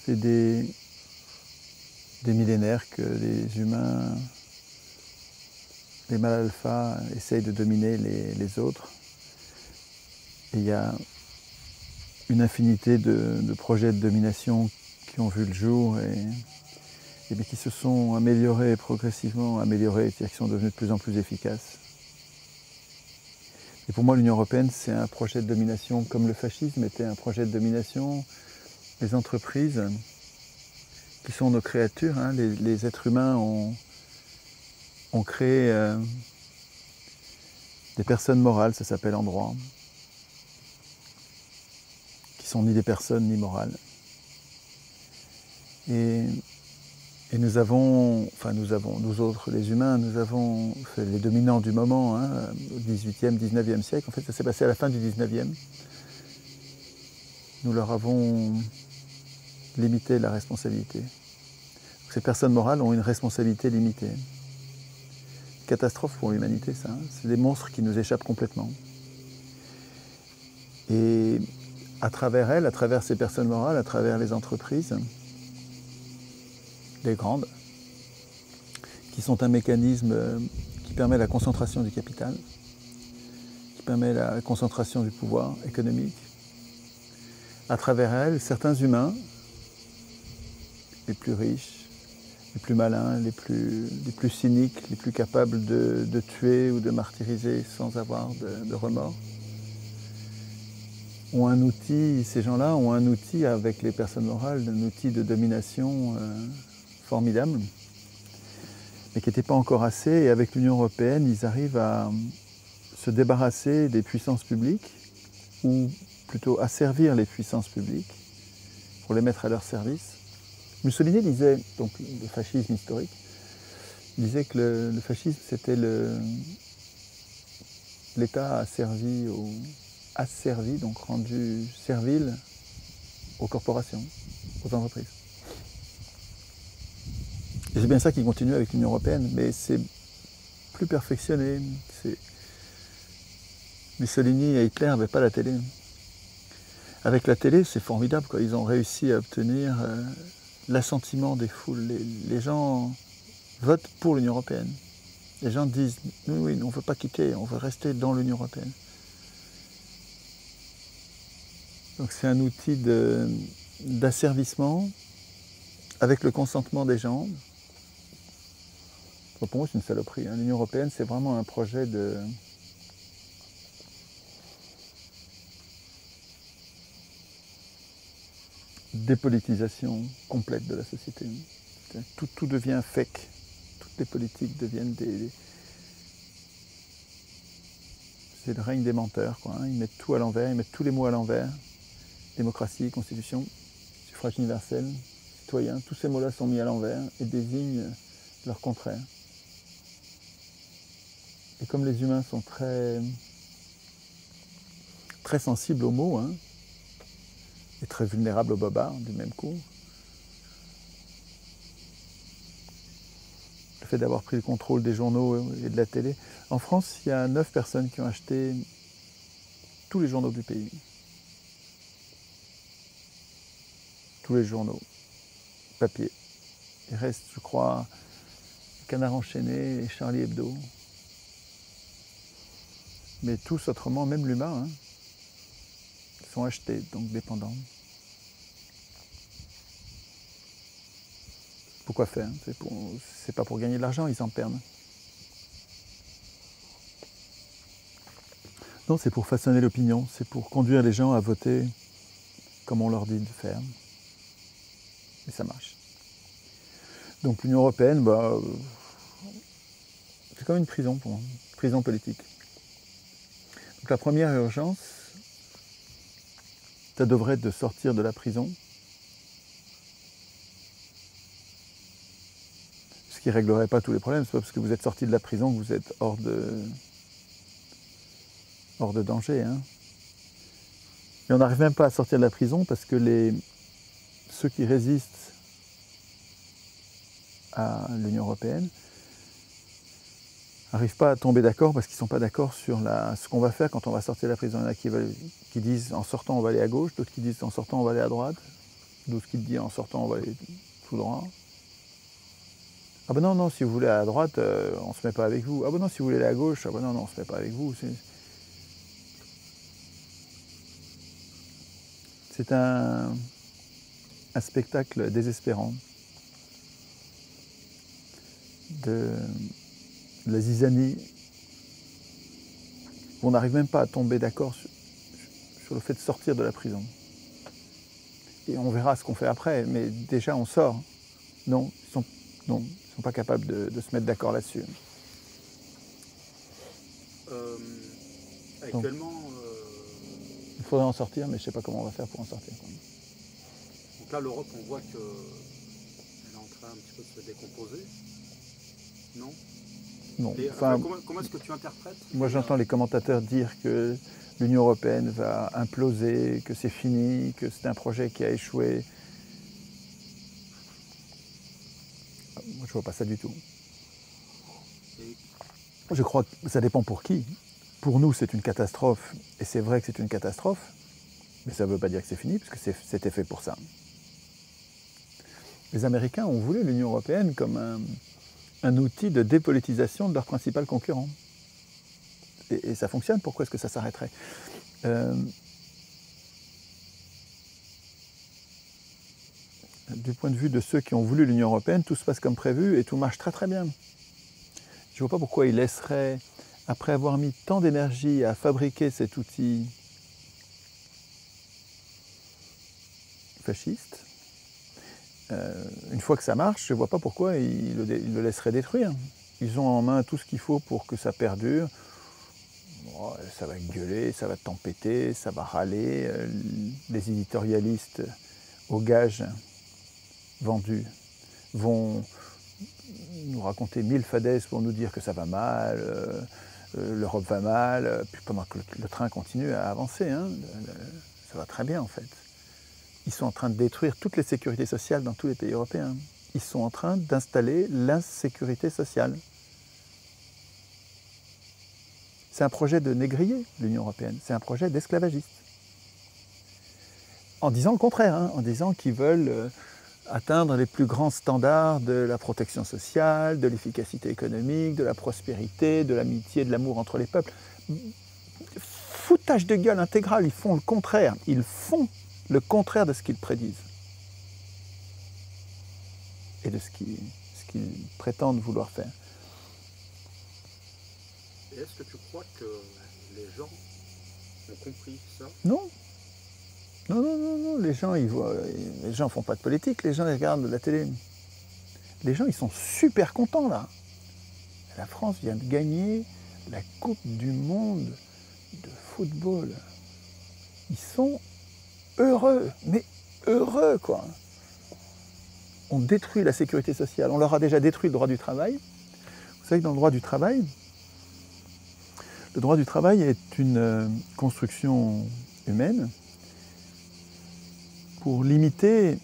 fait des millénaires que les humains, les mâles alpha, essayent de dominer les autres. Et il y a une infinité de projets de domination qui ont vu le jour et qui se sont améliorés progressivement, c'est-à-dire qui sont devenus de plus en plus efficaces. Et pour moi, l'Union européenne, c'est un projet de domination comme le fascisme était un projet de domination. Les entreprises, qui sont nos créatures, hein, les êtres humains ont créé des personnes morales, ça s'appelle en droit, qui sont ni des personnes ni morales. Et nous autres, les humains, nous avons fait les dominants du moment, hein, au XVIIIe, XIXe siècle. En fait, ça s'est passé à la fin du XIXe. Nous leur avons limité la responsabilité. Ces personnes morales ont une responsabilité limitée. Catastrophe pour l'humanité, ça. Hein. C'est des monstres qui nous échappent complètement. Et à travers elles, à travers ces personnes morales, à travers les entreprises, les grandes, qui sont un mécanisme qui permet la concentration du capital, qui permet la concentration du pouvoir économique. À travers elles, certains humains, les plus riches, les plus malins, les plus cyniques, les plus capables de tuer ou de martyriser sans avoir de remords, ont un outil, ces gens-là ont un outil avec les personnes morales, un outil de domination formidable, mais qui n'était pas encore assez. Et avec l'Union européenne, ils arrivent à se débarrasser des puissances publiques, ou plutôt asservir les puissances publiques, pour les mettre à leur service. Mussolini disait, donc le fascisme historique, disait que le fascisme c'était l'État asservi, donc rendu servile aux corporations, aux entreprises. Et c'est bien ça qui continue avec l'Union européenne, mais c'est plus perfectionné. Mussolini et Hitler n'avaient pas la télé. Avec la télé, c'est formidable, quoi. Ils ont réussi à obtenir l'assentiment des foules. Les gens votent pour l'Union européenne. Les gens disent « Oui, on ne veut pas quitter, on veut rester dans l'Union européenne ». Donc c'est un outil d'asservissement avec le consentement des gens. Bon, pour moi, c'est une saloperie. Hein. L'Union européenne, c'est vraiment un projet de dépolitisation complète de la société. Tout devient fake. Toutes les politiques deviennent c'est le règne des menteurs, quoi. Hein. Ils mettent tout à l'envers, ils mettent tous les mots à l'envers. Démocratie, constitution, suffrage universel, citoyen, tous ces mots-là sont mis à l'envers et désignent leur contraire. Et comme les humains sont très sensibles aux mots, hein, et très vulnérables aux bobards du même coup, le fait d'avoir pris le contrôle des journaux et de la télé. En France, il y a 9 personnes qui ont acheté tous les journaux du pays. Tous les journaux, papier. Il reste, je crois, Canard enchaîné et Charlie Hebdo. Mais tous autrement, même l'humain, hein, sont achetés, donc dépendants. Pourquoi faire? C'est pas pour gagner de l'argent, ils en perdent. Non, c'est pour façonner l'opinion, c'est pour conduire les gens à voter comme on leur dit de faire. Et ça marche. Donc l'Union européenne, c'est comme une prison pour moi, une prison politique. Donc la première urgence, ça devrait être de sortir de la prison, ce qui ne réglerait pas tous les problèmes. C'est pas parce que vous êtes sorti de la prison que vous êtes hors de danger. Hein. Mais on n'arrive même pas à sortir de la prison parce que ceux qui résistent à l'Union européenne n'arrivent pas à tomber d'accord parce qu'ils ne sont pas d'accord sur ce qu'on va faire quand on va sortir de la prison. Il y en a qui disent en sortant on va aller à gauche, d'autres qui disent en sortant on va aller à droite, D'où ce qu'il dit en sortant, on va aller tout droit. Ah ben non, non, si vous voulez à droite, on ne se met pas avec vous. Ah ben non, si vous voulez aller à gauche, ah ben non, non, on ne se met pas avec vous. C'est un spectacle désespérant de la zizanie. On n'arrive même pas à tomber d'accord sur le fait de sortir de la prison. Et on verra ce qu'on fait après, mais déjà on sort. Non, ils sont pas capables de se mettre d'accord là-dessus. Actuellement... il faudrait en sortir, mais je ne sais pas comment on va faire pour en sortir. Donc là, l'Europe, on voit qu'elle est en train un petit peu de se décomposer. Non? Non. Enfin, comment est-ce que tu interprètes? Moi, j'entends les commentateurs dire que l'Union européenne va imploser, que c'est fini, que c'est un projet qui a échoué. Moi, je ne vois pas ça du tout. Je crois que ça dépend pour qui. Pour nous, c'est une catastrophe, et c'est vrai que c'est une catastrophe, mais ça ne veut pas dire que c'est fini, parce que c'était fait pour ça. Les Américains ont voulu l'Union européenne comme un outil de dépolitisation de leur principal concurrent. Et ça fonctionne, pourquoi est-ce que ça s'arrêterait? Du point de vue de ceux qui ont voulu l'Union européenne, tout se passe comme prévu et tout marche très très bien. Je ne vois pas pourquoi ils laisseraient, après avoir mis tant d'énergie à fabriquer cet outil fasciste, une fois que ça marche, je ne vois pas pourquoi ils le laisseraient détruire. Ils ont en main tout ce qu'il faut pour que ça perdure. Oh, ça va gueuler, ça va tempêter, ça va râler. Les éditorialistes aux gages vendus vont nous raconter 1000 fadaises pour nous dire que ça va mal, l'Europe va mal, puis pendant que le train continue à avancer, hein, ça va très bien en fait. Ils sont en train de détruire toutes les sécurités sociales dans tous les pays européens. Ils sont en train d'installer l'insécurité sociale. C'est un projet de négrier, l'Union européenne. C'est un projet d'esclavagiste. En disant le contraire, hein, en disant qu'ils veulent atteindre les plus grands standards de la protection sociale, de l'efficacité économique, de la prospérité, de l'amitié, de l'amour entre les peuples. Foutage de gueule intégral, ils font le contraire. Ils font le contraire de ce qu'ils prédisent. Et de ce qu'ils prétendent vouloir faire. Et est-ce que tu crois que les gens ont compris ça? Non. Non, non, non, non. Les gens ne font pas de politique, les gens ils regardent la télé. Les gens, ils sont super contents, là. La France vient de gagner la Coupe du Monde de football. Ils sont heureux, mais heureux, quoi. On détruit la sécurité sociale, on leur a déjà détruit le droit du travail. Vous savez que dans le droit du travail est une construction humaine pour limiter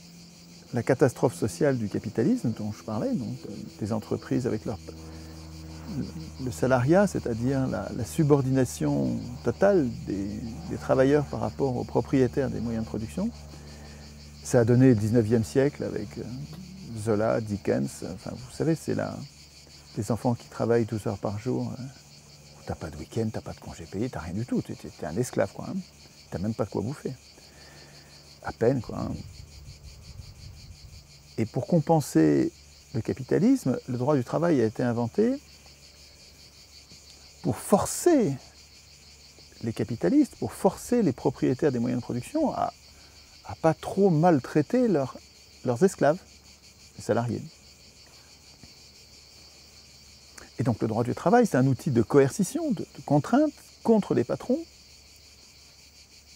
la catastrophe sociale du capitalisme dont je parlais, donc des entreprises avec le salariat, c'est-à-dire la subordination totale des travailleurs par rapport aux propriétaires des moyens de production. Ça a donné le 19e siècle avec Zola, Dickens, enfin vous savez, c'est les enfants qui travaillent 12 heures par jour, t'as pas de week-end, t'as pas de congé payé, t'as rien du tout, t'es un esclave quoi, hein. T'as même pas de quoi bouffer. À peine quoi. Hein. Et pour compenser le capitalisme, le droit du travail a été inventé pour forcer les capitalistes, pour forcer les propriétaires des moyens de production à pas trop maltraiter leurs esclaves, les salariés. Et donc le droit du travail, c'est un outil de coercition, de contrainte contre les patrons.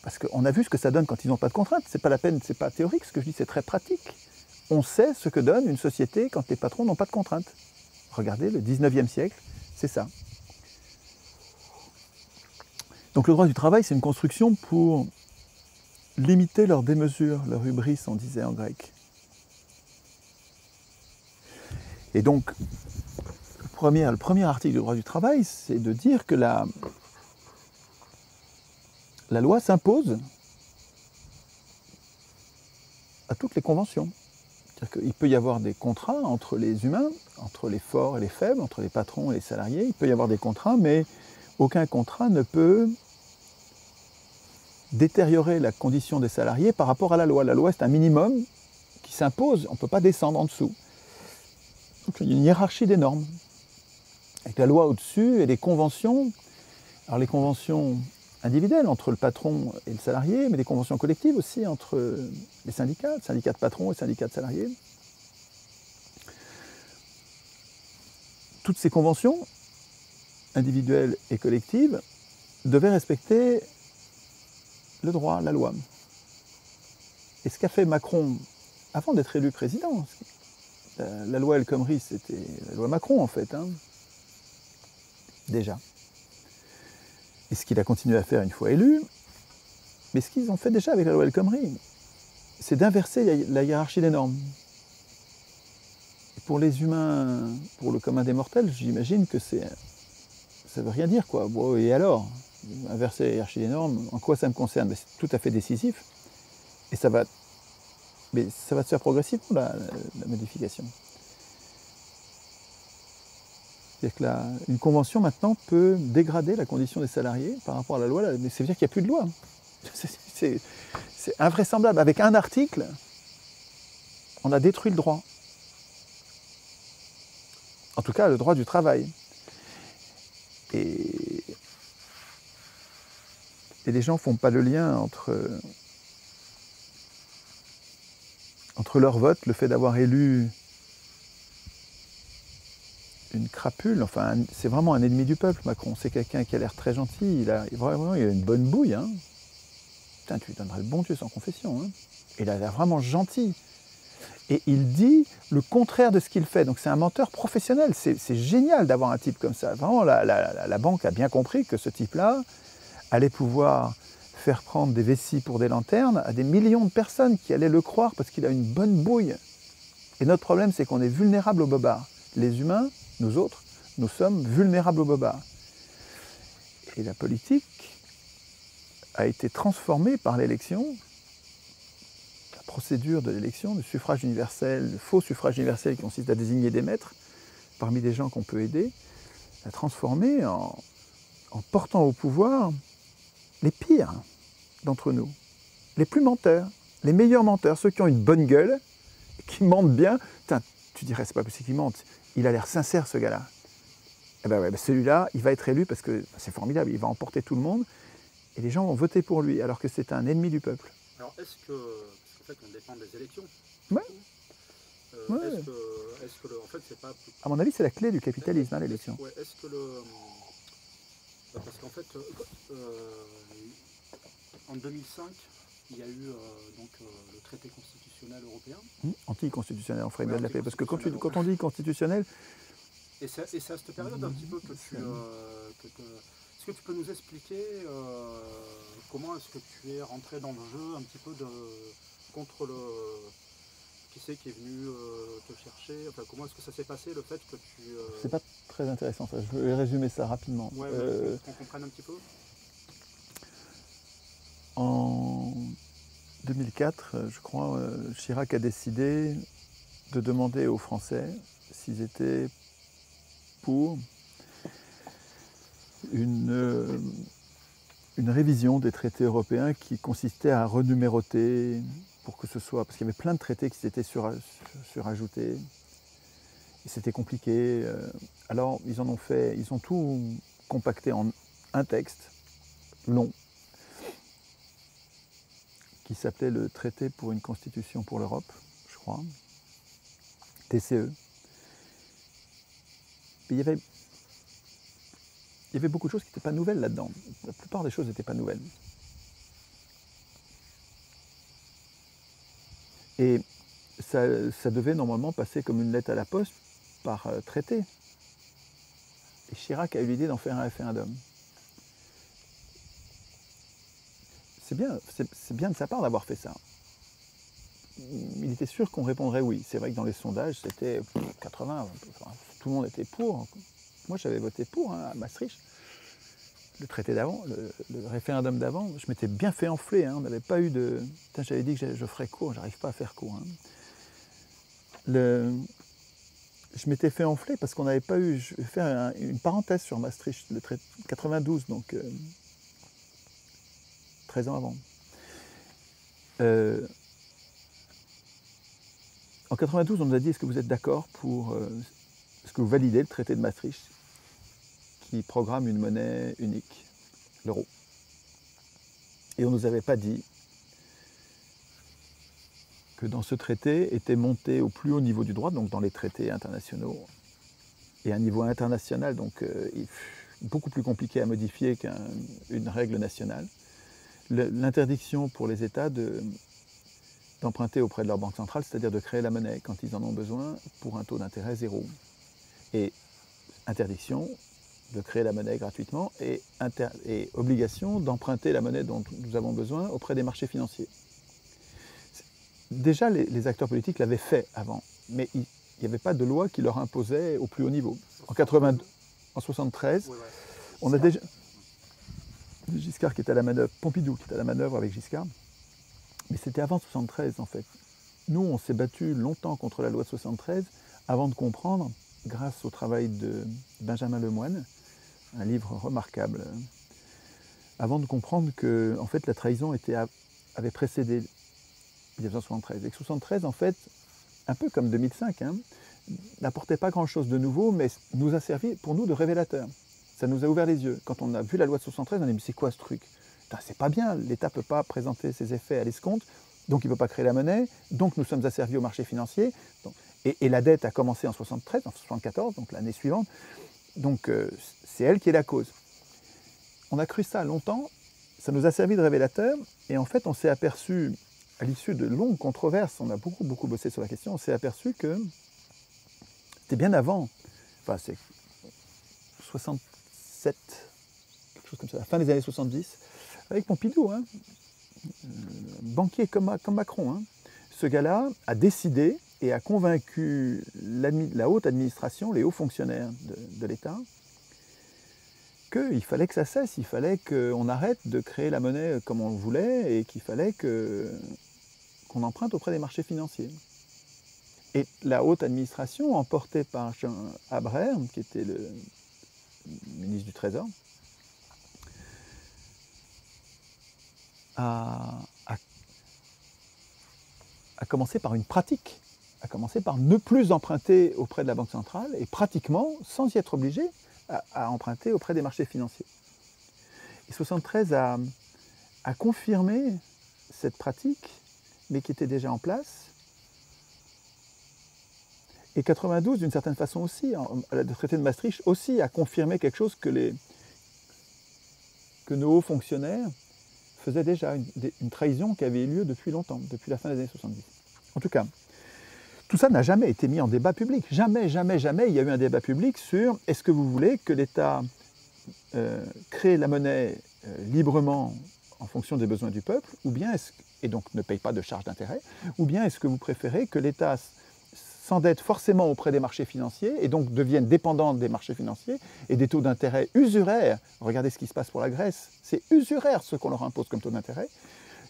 Parce qu'on a vu ce que ça donne quand ils n'ont pas de contrainte. C'est pas la peine, c'est pas théorique, ce que je dis, c'est très pratique. On sait ce que donne une société quand les patrons n'ont pas de contrainte. Regardez, le 19e siècle, c'est ça. Donc le droit du travail, c'est une construction pour limiter leur démesure, leur hubris, on disait en grec. Et donc, le premier article du droit du travail, c'est de dire que la loi s'impose à toutes les conventions. C'est-à-dire qu'il peut y avoir des contrats entre les humains, entre les forts et les faibles, entre les patrons et les salariés. Il peut y avoir des contrats, mais aucun contrat ne peut détériorer la condition des salariés par rapport à la loi. La loi, c'est un minimum qui s'impose, on ne peut pas descendre en dessous. Donc il y a une hiérarchie des normes, avec la loi au-dessus et les conventions. Alors les conventions individuelles entre le patron et le salarié, mais des conventions collectives aussi entre les syndicats de patrons et syndicats de salariés. Toutes ces conventions, individuelles et collectives, devaient respecter le droit, la loi. Et ce qu'a fait Macron avant d'être élu président, la loi El Khomri, c'était la loi Macron en fait, hein, déjà. Et ce qu'il a continué à faire une fois élu, mais ce qu'ils ont fait déjà avec la loi El Khomri, c'est d'inverser la hiérarchie des normes. Et pour les humains, pour le commun des mortels, j'imagine que ça ne veut rien dire, quoi. Bon, et alors, inverser la hiérarchie des normes, en quoi ça me concerne? Ben, c'est tout à fait décisif. Et ça va se faire progressivement, la modification. C'est-à-dire qu'une convention maintenant peut dégrader la condition des salariés par rapport à la loi, mais ça veut dire qu'il n'y a plus de loi. C'est invraisemblable. Avec un article, on a détruit le droit. En tout cas, le droit du travail. Et les gens ne font pas le lien entre leur vote, le fait d'avoir élu une crapule, enfin, c'est vraiment un ennemi du peuple, Macron. C'est quelqu'un qui a l'air très gentil, il a une bonne bouille. Hein. Putain, tu lui donnerais le bon Dieu sans confession. Hein. Il a l'air vraiment gentil. Et il dit le contraire de ce qu'il fait. Donc c'est un menteur professionnel. C'est génial d'avoir un type comme ça. Vraiment, la banque a bien compris que ce type-là allait pouvoir faire prendre des vessies pour des lanternes à des millions de personnes qui allaient le croire parce qu'il a une bonne bouille. Et notre problème, c'est qu'on est vulnérable aux bobards. Les humains, nous autres, nous sommes vulnérables aux bobards. Et la politique a été transformée par l'élection, la procédure de l'élection, du suffrage universel, le faux suffrage universel qui consiste à désigner des maîtres parmi les gens qu'on peut aider, la transformée en portant au pouvoir les pires d'entre nous, les plus menteurs, les meilleurs menteurs, ceux qui ont une bonne gueule, qui mentent bien. Putain, tu dirais, c'est pas possible qu'il mente. Il a l'air sincère, ce gars-là. Eh ben ouais, celui-là, il va être élu parce que c'est formidable, il va emporter tout le monde et les gens vont voter pour lui, alors que c'est un ennemi du peuple. Alors, est-ce que, parce qu'en fait, on dépend des élections. Ouais. Ouais. Est-ce que en fait, c'est pas... À mon avis, c'est la clé du capitalisme, hein, l'élection. Ouais, est-ce que parce qu'en fait, en 2005, il y a eu le traité constitutionnel européen. Anticonstitutionnel, on ferait bien de l'appeler. Parce que quand on dit constitutionnel... Et c'est à cette période un petit peu que tu... est-ce que tu peux nous expliquer comment est-ce que tu es rentré dans le jeu un petit peu contre le... Qui c'est qui est venu te chercher? Enfin, comment est-ce que ça s'est passé, le fait que tu... C'est pas très intéressant, ça. Je vais résumer ça rapidement. Ouais, qu'on comprenne un petit peu. En 2004, je crois, Chirac a décidé de demander aux Français s'ils étaient pour une révision des traités européens qui consistait à renuméroter pour que ce soit... Parce qu'il y avait plein de traités qui s'étaient surajoutés. Et c'était compliqué. Alors, ils ont tout compacté en un texte long qui s'appelait le Traité pour une Constitution pour l'Europe, je crois, TCE. Et il y avait beaucoup de choses qui n'étaient pas nouvelles là-dedans. La plupart des choses n'étaient pas nouvelles. Et ça devait normalement passer comme une lettre à la poste par traité. Et Chirac a eu l'idée d'en faire un référendum. C'est bien de sa part d'avoir fait ça. Il était sûr qu'on répondrait oui. C'est vrai que dans les sondages, c'était 80, tout le monde était pour. Moi, j'avais voté pour, hein, à Maastricht. le traité d'avant, le référendum d'avant, je m'étais bien fait enfler. Hein, on n'avait pas eu de... J'avais dit que je ferais court, j'arrive pas à faire court. Hein. Je m'étais fait enfler parce qu'on n'avait pas eu... Je vais faire une parenthèse sur Maastricht, le traité 92, donc 13 ans avant. En 92, on nous a dit, est-ce que vous êtes d'accord pour... est-ce que vous validez le traité de Maastricht qui programme une monnaie unique, l'euro. Et on ne nous avait pas dit que dans ce traité était monté au plus haut niveau du droit, donc dans les traités internationaux, et un niveau international, donc beaucoup plus compliqué à modifier qu'une règle nationale, l'interdiction pour les États d'emprunter auprès de leur banque centrale, c'est-à-dire de créer la monnaie quand ils en ont besoin pour un taux d'intérêt zéro. Et interdiction de créer la monnaie gratuitement et obligation d'emprunter la monnaie dont nous avons besoin auprès des marchés financiers. Déjà, les acteurs politiques l'avaient fait avant, mais il n'y avait pas de loi qui leur imposait au plus haut niveau. En 1973, ouais. On a déjà... Giscard qui était à la manœuvre, Pompidou qui était à la manœuvre avec Giscard, mais c'était avant 1973 en fait. Nous, on s'est battu longtemps contre la loi de 1973 avant de comprendre, grâce au travail de Benjamin Lemoine, un livre remarquable, avant de comprendre que en fait, la trahison avait précédé 1973. Et que 1973, en fait, un peu comme 2005, hein, n'apportait pas grand-chose de nouveau, mais nous a servi pour nous de révélateur. Ça nous a ouvert les yeux. Quand on a vu la loi de 1973, on a dit, mais c'est quoi ce truc? C'est pas bien, l'État ne peut pas présenter ses effets à l'escompte, donc il ne peut pas créer la monnaie, donc nous sommes asservis au marché financier. Et la dette a commencé en 1973, en 1974, donc l'année suivante. Donc c'est elle qui est la cause. On a cru ça longtemps, ça nous a servi de révélateur, et en fait on s'est aperçu, à l'issue de longues controverses, on a beaucoup bossé sur la question, on s'est aperçu que c'était bien avant, enfin c'est 67, quelque chose comme ça, la fin des années 70, avec Pompidou, hein, banquier comme Macron. Hein. Ce gars-là a décidé et a convaincu la haute administration, les hauts fonctionnaires de l'État, qu'il fallait que ça cesse, il fallait qu'on arrête de créer la monnaie comme on le voulait et qu'il fallait qu'on emprunte auprès des marchés financiers. Et la haute administration, emportée par Jean Abraire, qui était le ministre du Trésor, a commencé par une pratique, a commencé par ne plus emprunter auprès de la Banque centrale et pratiquement, sans y être obligé, à emprunter auprès des marchés financiers. Et 1973 a confirmé cette pratique, mais qui était déjà en place. Et 1992, d'une certaine façon aussi, le traité de Maastricht aussi a confirmé quelque chose que nos hauts fonctionnaires faisaient déjà, une trahison qui avait eu lieu depuis longtemps, depuis la fin des années 70. En tout cas, tout ça n'a jamais été mis en débat public. Jamais il y a eu un débat public sur est-ce que vous voulez que l'État crée la monnaie librement en fonction des besoins du peuple, ou bien et donc ne paye pas de charges d'intérêt, ou bien est-ce que vous préférez que l'État s'endette forcément auprès des marchés financiers et donc devienne dépendant des marchés financiers et des taux d'intérêt usuraires. Regardez ce qui se passe pour la Grèce, c'est usuraire ce qu'on leur impose comme taux d'intérêt.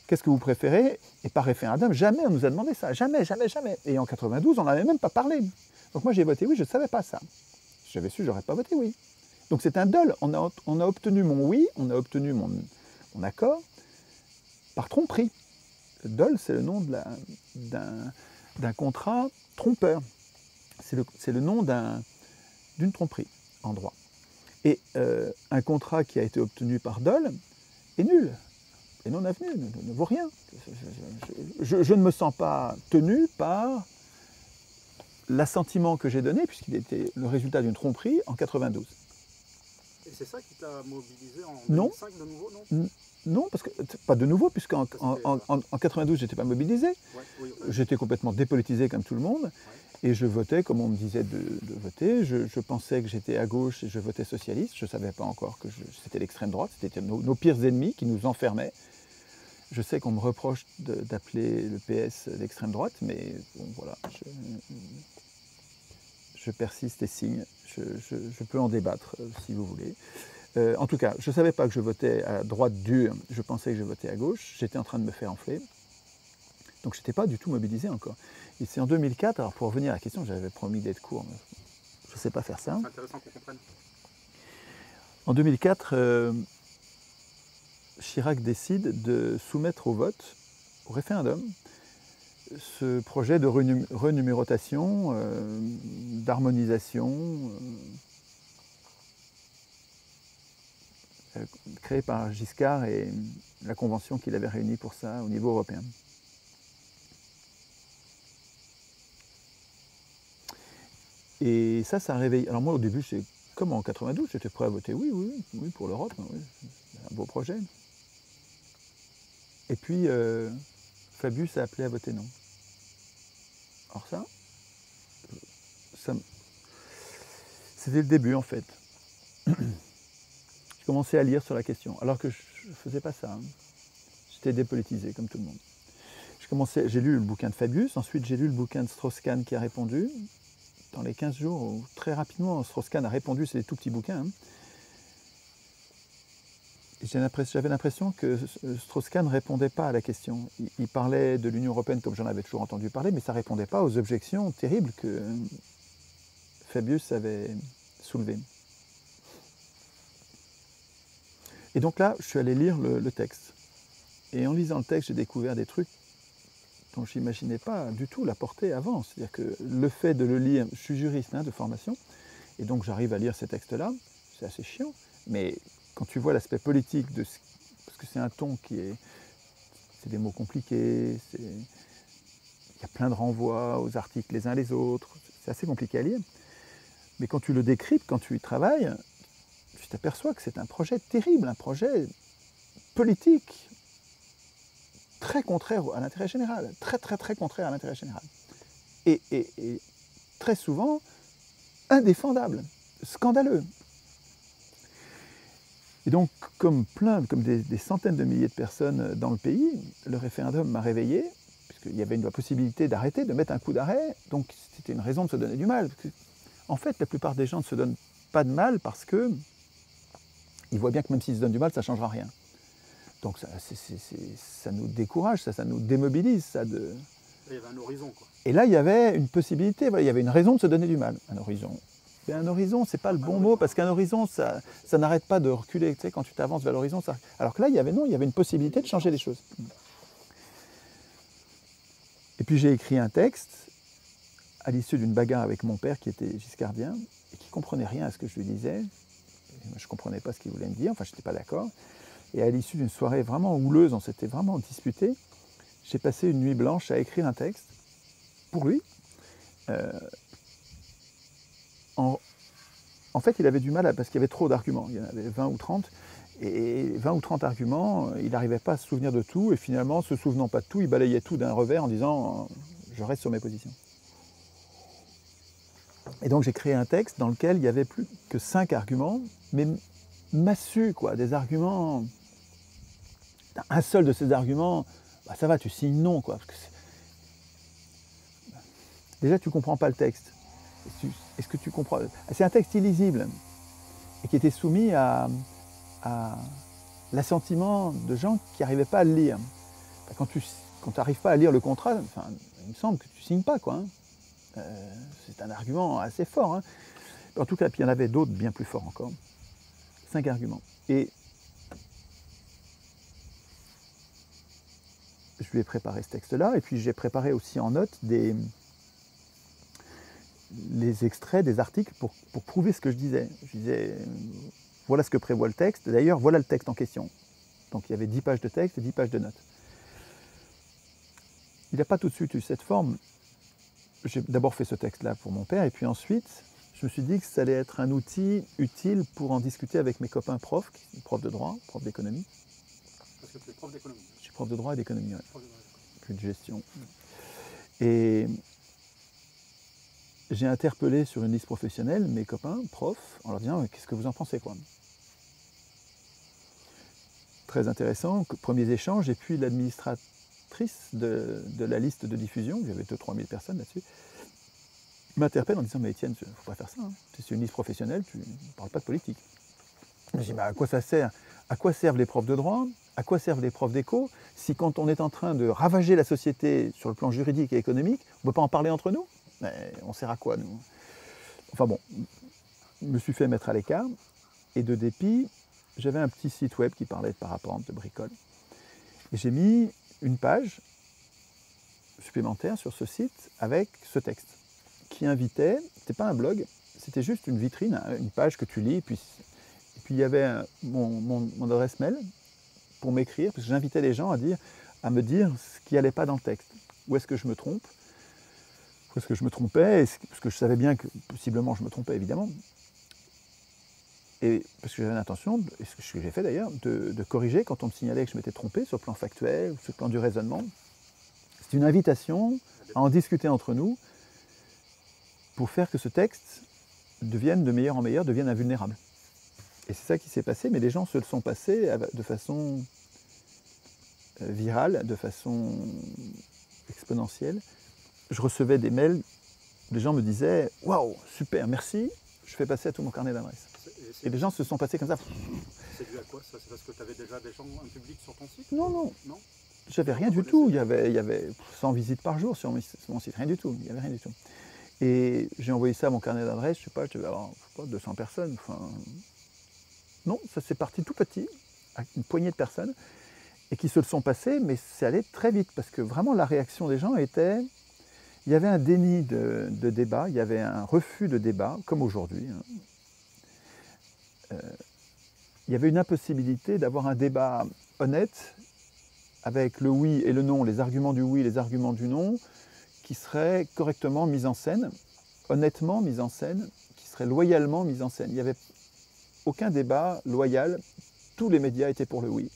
Qu'est-ce que vous préférez? Et par référendum, jamais on nous a demandé ça, jamais. Et en 92, on n'en avait même pas parlé. Donc moi j'ai voté oui, je ne savais pas ça. Si j'avais su, j'aurais pas voté oui. Donc c'est un dol, on a obtenu mon oui, on a obtenu mon accord par tromperie. Le dol, c'est le nom d'un contrat trompeur. C'est le nom d'une tromperie en droit. Et un contrat qui a été obtenu par dol est nul, et non avenu, ne vaut rien. Je ne me sens pas tenu par l'assentiment que j'ai donné, puisqu'il était le résultat d'une tromperie en 92. Et c'est ça qui t'a mobilisé en 2005 de nouveau, non? Non, parce que pas de nouveau, puisqu'en 92, je n'étais pas mobilisé. Ouais. J'étais complètement dépolitisé comme tout le monde. Ouais. Et je votais comme on me disait de voter. Je pensais que j'étais à gauche et je votais socialiste. Je ne savais pas encore que c'était l'extrême droite. C'était nos pires ennemis qui nous enfermaient. Je sais qu'on me reproche d'appeler le PS l'extrême droite, mais bon, voilà. Je persiste et signe. Je peux en débattre si vous voulez. En tout cas, je ne savais pas que je votais à droite dure, je pensais que je votais à gauche, j'étais en train de me faire enfler. Donc je n'étais pas du tout mobilisé encore. Et c'est en 2004, alors pour revenir à la question, j'avais promis d'être court, mais je ne sais pas faire ça. C'est intéressant qu'on comprenne. En 2004, Chirac décide de soumettre au vote, au référendum, ce projet de renumérotation, d'harmonisation, créé par Giscard et la convention qu'il avait réunie pour ça au niveau européen. Et ça a réveillé. Alors moi au début, c'est comme en 92, j'étais prêt à voter oui pour l'Europe, oui, c'est un beau projet. Et puis Fabius a appelé à voter non. Alors ça c'était le début en fait. J'ai commencé à lire sur la question, alors que je ne faisais pas ça. Hein. J'étais dépolitisé comme tout le monde. J'ai lu le bouquin de Fabius, ensuite j'ai lu le bouquin de Strauss-Kahn qui a répondu. Dans les 15 jours, très rapidement, Strauss-Kahn a répondu, c'est des tout petits bouquins. Hein. J'avais l'impression que Strauss-Kahn ne répondait pas à la question. Il parlait de l'Union européenne comme j'en avais toujours entendu parler, mais ça ne répondait pas aux objections terribles que Fabius avait soulevées. Et donc là, je suis allé lire le texte. Et en lisant le texte, j'ai découvert des trucs dont je n'imaginais pas du tout la portée avant. C'est-à-dire que le fait de le lire, je suis juriste de formation, et donc j'arrive à lire ces textes-là, c'est assez chiant, mais quand tu vois l'aspect politique, parce que c'est un ton c'est des mots compliqués, il y a plein de renvois aux articles les uns les autres, c'est assez compliqué à lire, mais quand tu le décryptes, quand tu y travailles, tu t'aperçois que c'est un projet terrible, un projet politique, très contraire à l'intérêt général, très contraire à l'intérêt général. Et très souvent, indéfendable, scandaleux. Et donc, comme des centaines de milliers de personnes dans le pays, le référendum m'a réveillé, puisqu'il y avait la possibilité d'arrêter, de mettre un coup d'arrêt, donc c'était une raison de se donner du mal. En fait, la plupart des gens ne se donnent pas de mal parce qu'ils voient bien que même s'ils se donnent du mal, ça ne changera rien. Donc ça nous décourage, ça nous démobilise. Il y avait un horizon, quoi. Et là, il y avait une possibilité, voilà, il y avait une raison de se donner du mal. Un horizon. Mais un horizon, c'est pas le bon mot, parce qu'un horizon, ça n'arrête pas de reculer. Tu sais, quand tu t'avances vers l'horizon, ça... Alors que là, il y avait une possibilité de changer les choses. Et puis j'ai écrit un texte à l'issue d'une bagarre avec mon père qui était giscardien et qui ne comprenait rien à ce que je lui disais. Je ne comprenais pas ce qu'il voulait me dire, enfin je n'étais pas d'accord. Et à l'issue d'une soirée vraiment houleuse, on s'était vraiment disputé, j'ai passé une nuit blanche à écrire un texte pour lui. En fait, il avait du mal parce qu'il y avait trop d'arguments. Il y en avait 20 ou 30. Et 20 ou 30 arguments, il n'arrivait pas à se souvenir de tout. Et finalement, ne se souvenant pas de tout, il balayait tout d'un revers en disant « je reste sur mes positions ». Et donc j'ai créé un texte dans lequel il n'y avait plus que 5 arguments, mais massus, quoi, des arguments... Un seul de ces arguments, bah ça va, tu signes non, quoi. Parce que déjà, tu ne comprends pas le texte. Est-ce que tu comprends? C'est un texte illisible et qui était soumis à l'assentiment de gens qui n'arrivaient pas à le lire. Quand tu n'arrives pas à lire le contrat, enfin, il me semble que tu ne signes pas, quoi. Hein. C'est un argument assez fort. Hein. En tout cas, puis il y en avait d'autres bien plus forts encore. 5 arguments. Et je lui ai préparé ce texte-là, et puis j'ai préparé aussi en note les extraits des articles pour prouver ce que je disais. Je disais, voilà ce que prévoit le texte, d'ailleurs, voilà le texte en question. Donc il y avait 10 pages de texte et 10 pages de notes. Il n'a pas tout de suite eu cette forme. J'ai d'abord fait ce texte-là pour mon père, et puis ensuite, je me suis dit que ça allait être un outil utile pour en discuter avec mes copains profs, profs de droit, profs d'économie. Parce que tu es prof d'économie. Je suis prof de droit et d'économie, ouais. Prof de droit. Plus de gestion. Et j'ai interpellé sur une liste professionnelle mes copains, profs, en leur disant « qu'est-ce que vous en pensez, quoi ?» Très intéressant, premiers échanges, et puis l'administratrice de la liste de diffusion, il y avait 2-3 000 personnes là-dessus, m'interpelle en disant « mais Étienne, il ne faut pas faire ça, hein. C'est une liste professionnelle, tu ne parles pas de politique. » Je me dis, bah, à quoi ça sert? À quoi servent les profs de droit? À quoi servent les profs d'éco? Si quand on est en train de ravager la société sur le plan juridique et économique, on ne peut pas en parler entre nous? Mais on sert à quoi, nous? Enfin bon, je me suis fait mettre à l'écart. Et de dépit, j'avais un petit site web qui parlait de parapente, de bricole. Et j'ai mis une page supplémentaire sur ce site avec ce texte qui invitait, c'était pas un blog, c'était juste une vitrine, une page que tu lis, et puis il y avait mon adresse mail pour m'écrire, parce que j'invitais les gens à me dire ce qui n'allait pas dans le texte. Où est-ce que je me trompe? Où est-ce que je me trompais? Parce que je savais bien que possiblement je me trompais, évidemment. Et parce que j'avais l'intention, et ce que j'ai fait d'ailleurs, de corriger quand on me signalait que je m'étais trompé sur le plan factuel, sur le plan du raisonnement. C'est une invitation à en discuter entre nous pour faire que ce texte devienne de meilleur en meilleur, devienne invulnérable. Et c'est ça qui s'est passé, mais les gens se le sont passés de façon virale, de façon exponentielle. Je recevais des mails, les gens me disaient « Waouh, super, merci, je fais passer à tout mon carnet d'adresses ». Et les gens se sont passés comme ça. C'est dû à quoi ça? C'est parce que tu avais déjà des gens, un public sur ton site? Non, non. Non. J'avais rien du tout. Il y avait 100 visites par jour sur mon site, rien du tout. Il n'y avait rien du tout. Et j'ai envoyé ça à mon carnet d'adresses, je sais pas, je devais avoir 200 personnes. Enfin, non, ça s'est parti tout petit, avec une poignée de personnes, et qui se le sont passées, mais c'est allé très vite, parce que vraiment la réaction des gens était... Il y avait un déni de débat, il y avait un refus de débat, comme aujourd'hui. Il y avait une impossibilité d'avoir un débat honnête, avec le oui et le non, les arguments du oui et les arguments du non, qui seraient correctement mis en scène, honnêtement mis en scène, qui seraient loyalement mis en scène. Il n'y avait aucun débat loyal, tous les médias étaient pour le oui.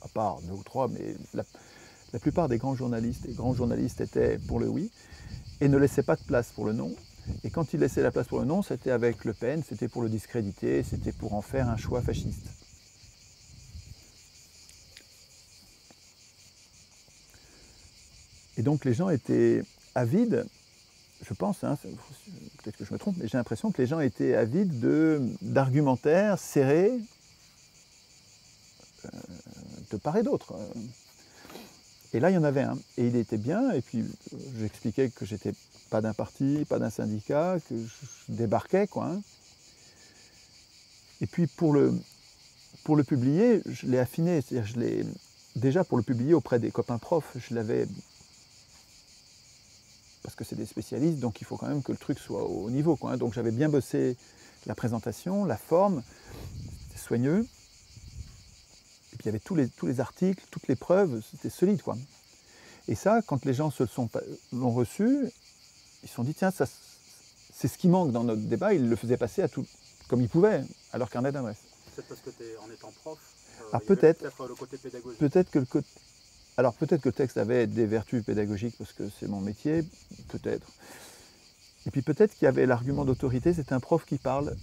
À part 2 ou 3, mais la plupart des grands journalistes étaient pour le oui, et ne laissaient pas de place pour le non. Et quand ils laissaient la place pour le non, c'était avec Le Pen, c'était pour le discréditer, c'était pour en faire un choix fasciste. Et donc les gens étaient avides, je pense, hein, peut-être que je me trompe, mais j'ai l'impression que les gens étaient avides d'argumentaires serrés de part et d'autre. Et là, il y en avait un, et il était bien, et puis j'expliquais que j'étais pas d'un parti, pas d'un syndicat, que je débarquais, quoi. Hein. Et puis pour le publier, je l'ai affiné, c'est-à-dire déjà pour le publier auprès des copains profs, je l'avais... Parce que c'est des spécialistes, donc il faut quand même que le truc soit au niveau, quoi. Hein. Donc j'avais bien bossé la présentation, la forme, c'était soigneux. Et puis il y avait tous les articles, toutes les preuves, c'était solide, quoi. Et ça, quand les gens l'ont reçu, ils se sont dit, tiens, c'est ce qui manque dans notre débat, ils le faisaient passer à tout, comme ils pouvaient, à leur carnet d'adresse. C'est parce que en étant prof, peut-être le côté pédagogique. Peut-être que le texte avait des vertus pédagogiques, parce que c'est mon métier, peut-être. Et puis peut-être qu'il y avait l'argument d'autorité, c'est un prof qui parle.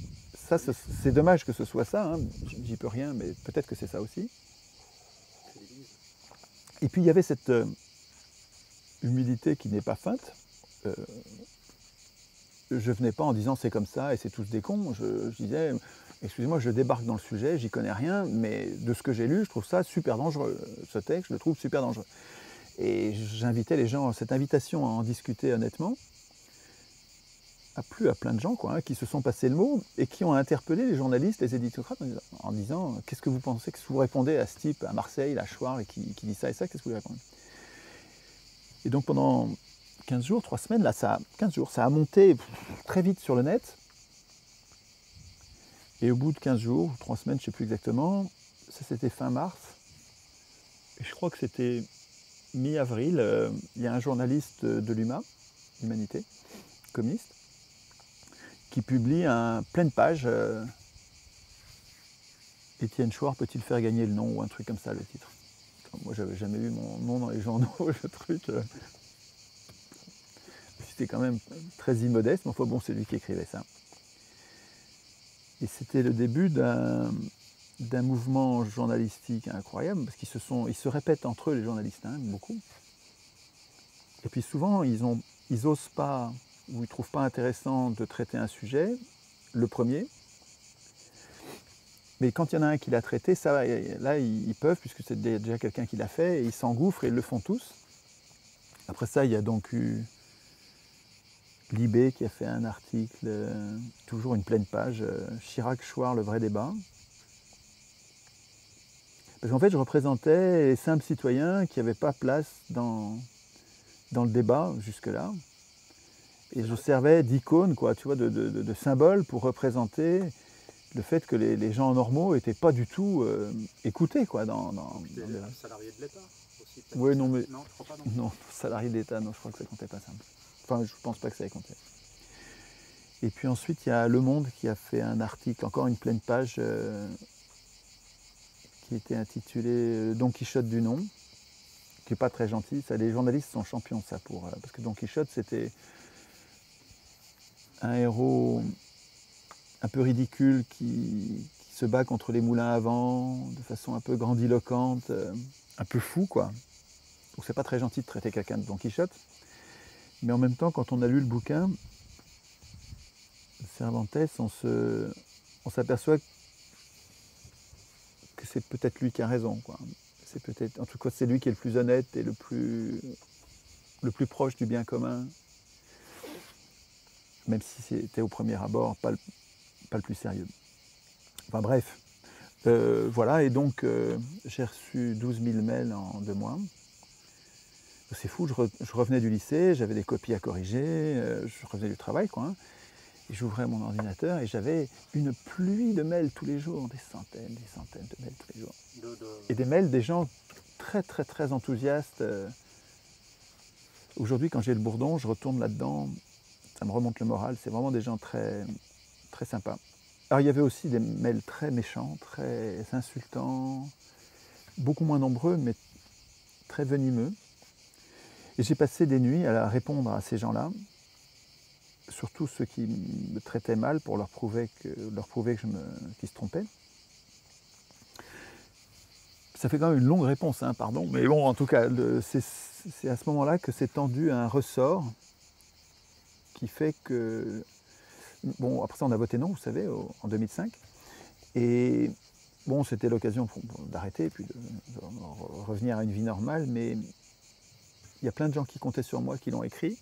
Ça, c'est dommage que ce soit ça, hein. J'y peux rien, mais peut-être que c'est ça aussi. Et puis il y avait cette humilité qui n'est pas feinte. Je venais pas en disant c'est comme ça et c'est tous des cons. Je disais, excusez-moi, je débarque dans le sujet, j'y connais rien, mais de ce que j'ai lu, je trouve ça super dangereux. Ce texte, je le trouve super dangereux. Et j'invitais les gens, cette invitation à en discuter honnêtement, a plu à plein de gens, quoi, hein, qui se sont passés le mot et qui ont interpellé les journalistes, les éditocrates en disant qu'est-ce que vous pensez, qu'est-ce que vous répondez à ce type à Marseille, à Choir, et qui dit ça et ça, qu'est-ce que vous lui répondez? Et donc pendant 15 jours, 3 semaines, là, 15 jours, ça a monté très vite sur le net. Et au bout de 15 jours, 3 semaines, je ne sais plus exactement, ça c'était fin mars, et je crois que c'était mi-avril, il y a un journaliste de l'UMA, Humanité, communiste, qui publie pleine page Étienne Chouard peut-il faire gagner le nom, ou un truc comme ça, le titre. Moi, j'avais jamais vu mon nom dans les journaux, le truc. C'était quand même très immodeste, mais enfin bon, c'est lui qui écrivait ça. Et c'était le début d'un mouvement journalistique incroyable, parce qu'ils se répètent entre eux, les journalistes, hein, beaucoup. Et puis souvent, ils osent pas, ou ils ne trouvent pas intéressant de traiter un sujet, le premier. Mais quand il y en a un qui l'a traité, ça va, là ils peuvent, puisque c'est déjà quelqu'un qui l'a fait, et ils s'engouffrent et ils le font tous. Après ça, il y a donc eu Libé qui a fait un article, toujours une pleine page, Chirac-Chouard, le vrai débat. Parce qu'en fait, je représentais les simples citoyens qui n'avaient pas place dans le débat jusque-là. Et je servais d'icône, quoi, tu vois, de symbole pour représenter le fait que les gens normaux n'étaient pas du tout écoutés, quoi, dans un salarié de l'État aussi. Oui, non, mais... Non, je crois pas, non. Non, salarié de l'État, non, je crois que ça comptait pas simple. Enfin, je pense pas que ça ait compté. Et puis ensuite, il y a Le Monde qui a fait un article, encore une pleine page, qui était intitulé Don Quichotte du nom, qui n'est pas très gentil. Ça, les journalistes sont champions, ça, parce que Don Quichotte, c'était un héros un peu ridicule qui se bat contre les moulins à vent de façon un peu grandiloquente, un peu fou, quoi. Donc c'est pas très gentil de traiter quelqu'un de Don Quichotte. Mais en même temps, quand on a lu le bouquin, Cervantes, on s'aperçoit que c'est peut-être lui qui a raison, quoi. C'est peut-être, en tout cas, c'est lui qui est le plus honnête et le plus proche du bien commun, même si c'était au premier abord pas le plus sérieux. Enfin bref, voilà, et donc j'ai reçu 12 000 mails en 2 mois. C'est fou, je revenais du lycée, j'avais des copies à corriger, je revenais du travail, quoi. Hein, et j'ouvrais mon ordinateur et j'avais une pluie de mails tous les jours, des centaines de mails tous les jours. Et des mails des gens très très très enthousiastes. Aujourd'hui, quand j'ai le bourdon, je retourne là-dedans, ça me remonte le moral, c'est vraiment des gens très, très sympas. Alors il y avait aussi des mails très méchants, très insultants, beaucoup moins nombreux, mais très venimeux. Et j'ai passé des nuits à répondre à ces gens-là, surtout ceux qui me traitaient mal pour leur prouver qu'ils se trompaient. Ça fait quand même une longue réponse, hein, pardon, mais bon, en tout cas, c'est à ce moment-là que s'est tendu un ressort qui fait que... Bon, après ça, on a voté non, vous savez, en 2005. Et bon, c'était l'occasion d'arrêter et puis de revenir à une vie normale, mais il y a plein de gens qui comptaient sur moi, qui l'ont écrit.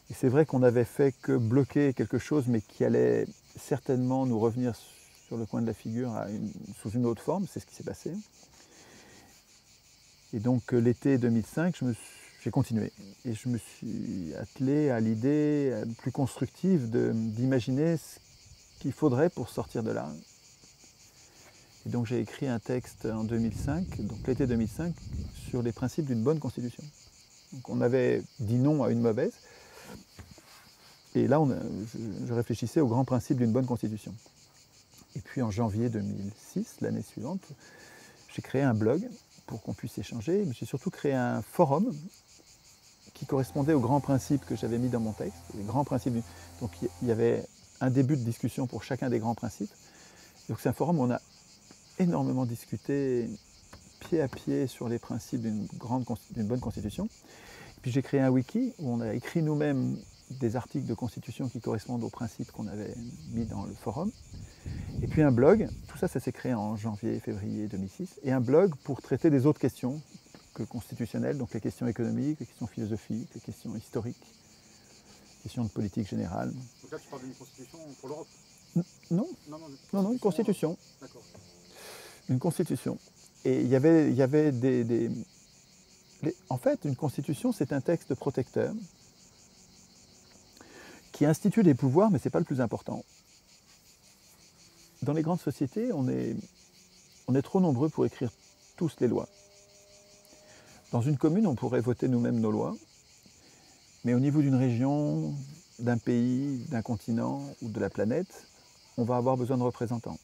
Et c'est vrai qu'on n'avait fait que bloquer quelque chose, mais qui allait certainement nous revenir sur le coin de la figure sous une autre forme, c'est ce qui s'est passé. Et donc l'été 2005, j'ai continué. Et je me suis attelé à l'idée plus constructive d'imaginer ce qu'il faudrait pour sortir de là. Et donc j'ai écrit un texte en 2005, donc l'été 2005, sur les principes d'une bonne constitution. Donc on avait dit non à une mauvaise. Et là, je réfléchissais aux grands principes d'une bonne constitution. Et puis en janvier 2006, l'année suivante, j'ai créé un blog pour qu'on puisse échanger. Mais j'ai surtout créé un forum qui correspondait aux grands principes que j'avais mis dans mon texte. Les grands principes. Donc il y avait un début de discussion pour chacun des grands principes. Donc c'est un forum où on a énormément discuté pied à pied sur les principes d'une bonne constitution. Et puis j'ai créé un wiki où on a écrit nous-mêmes des articles de constitution qui correspondent aux principes qu'on avait mis dans le forum. Et puis un blog, tout ça, ça s'est créé en janvier-février 2006, et un blog pour traiter des autres questions que constitutionnelles, donc les questions économiques, les questions philosophiques, les questions historiques, les questions de politique générale. Donc là, tu parles d'une constitution pour l'Europe? Non, une constitution. D'accord. Une constitution. Et il y avait en fait, une constitution, c'est un texte protecteur qui institue des pouvoirs, mais ce n'est pas le plus important. Dans les grandes sociétés, on est trop nombreux pour écrire tous les lois. Dans une commune, on pourrait voter nous-mêmes nos lois, mais au niveau d'une région, d'un pays, d'un continent ou de la planète, on va avoir besoin de représentants.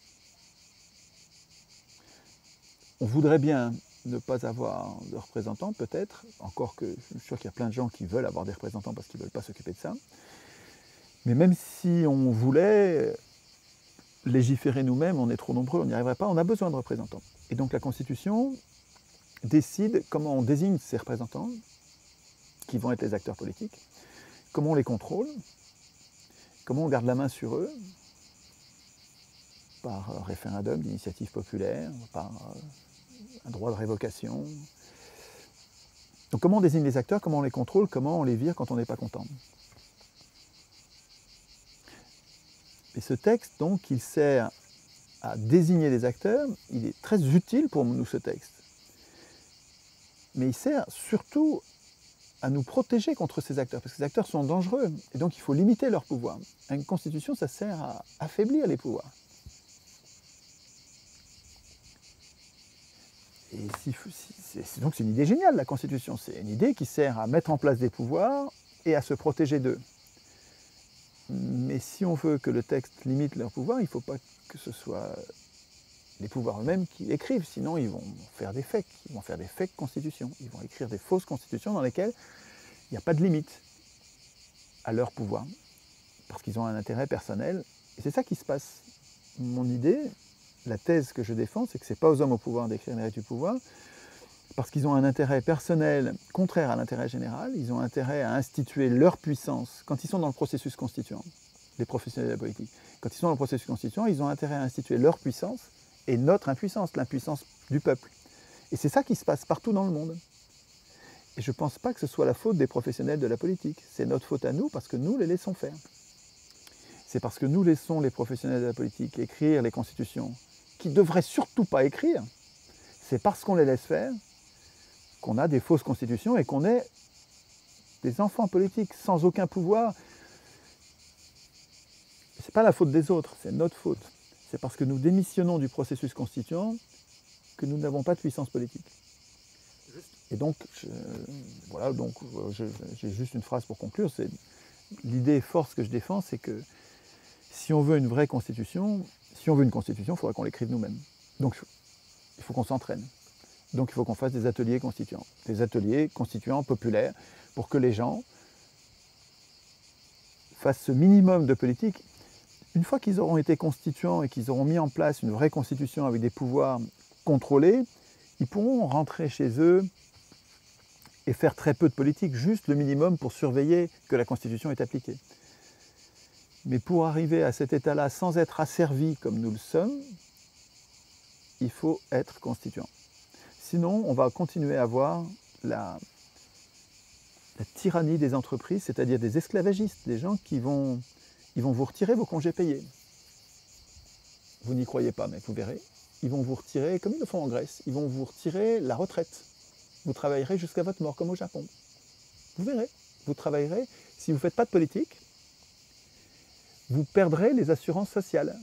On voudrait bien ne pas avoir de représentants, peut-être, encore que je suis sûr qu'il y a plein de gens qui veulent avoir des représentants parce qu'ils ne veulent pas s'occuper de ça. Mais même si on voulait légiférer nous-mêmes, on est trop nombreux, on n'y arriverait pas, on a besoin de représentants. Et donc la Constitution décide comment on désigne ces représentants, qui vont être les acteurs politiques, comment on les contrôle, comment on garde la main sur eux, par référendum d'initiative populaire, par un droit de révocation. Donc comment on désigne les acteurs, comment on les contrôle, comment on les vire quand on n'est pas content. Et ce texte, donc, il sert à désigner les acteurs, il est très utile pour nous, ce texte. Mais il sert surtout à nous protéger contre ces acteurs, parce que ces acteurs sont dangereux, et donc il faut limiter leur pouvoir. Une constitution, ça sert à affaiblir les pouvoirs. Et donc c'est une idée géniale, la constitution. C'est une idée qui sert à mettre en place des pouvoirs et à se protéger d'eux. Mais si on veut que le texte limite leur pouvoir, il ne faut pas que ce soit les pouvoirs eux-mêmes qui écrivent, sinon ils vont faire des fakes, ils vont faire des fake constitutions, ils vont écrire des fausses constitutions dans lesquelles il n'y a pas de limite à leur pouvoir, parce qu'ils ont un intérêt personnel, et c'est ça qui se passe. Mon idée, la thèse que je défends, c'est que ce n'est pas aux hommes au pouvoir d'écrire les règles du pouvoir, parce qu'ils ont un intérêt personnel contraire à l'intérêt général, ils ont intérêt à instituer leur puissance quand ils sont dans le processus constituant, les professionnels de la politique. Quand ils sont dans le processus constituant, ils ont intérêt à instituer leur puissance et notre impuissance, l'impuissance du peuple. Et c'est ça qui se passe partout dans le monde. Et je ne pense pas que ce soit la faute des professionnels de la politique. C'est notre faute à nous parce que nous les laissons faire. C'est parce que nous laissons les professionnels de la politique écrire les constitutions qu'ils ne devraient surtout pas écrire. C'est parce qu'on les laisse faire qu'on a des fausses constitutions et qu'on est des enfants politiques sans aucun pouvoir. Ce n'est pas la faute des autres, c'est notre faute. C'est parce que nous démissionnons du processus constituant que nous n'avons pas de puissance politique. Et donc, j'ai juste une phrase pour conclure. L'idée force que je défends, c'est que si on veut une vraie constitution, il faudra qu'on l'écrive nous-mêmes. Donc, il faut qu'on s'entraîne. Donc, il faut qu'on fasse des ateliers constituants. Des ateliers constituants populaires pour que les gens fassent ce minimum de politique. Une fois qu'ils auront été constituants et qu'ils auront mis en place une vraie constitution avec des pouvoirs contrôlés, ils pourront rentrer chez eux et faire très peu de politique, juste le minimum pour surveiller que la constitution est appliquée. Mais pour arriver à cet état-là sans être asservi comme nous le sommes, il faut être constituant. Sinon, on va continuer à avoir la tyrannie des entreprises, c'est-à-dire des esclavagistes, des gens qui vont vous retirer vos congés payés. Vous n'y croyez pas, mais vous verrez. Ils vont vous retirer, comme ils le font en Grèce, ils vont vous retirer la retraite. Vous travaillerez jusqu'à votre mort, comme au Japon. Vous verrez. Vous travaillerez. Si vous ne faites pas de politique, vous perdrez les assurances sociales.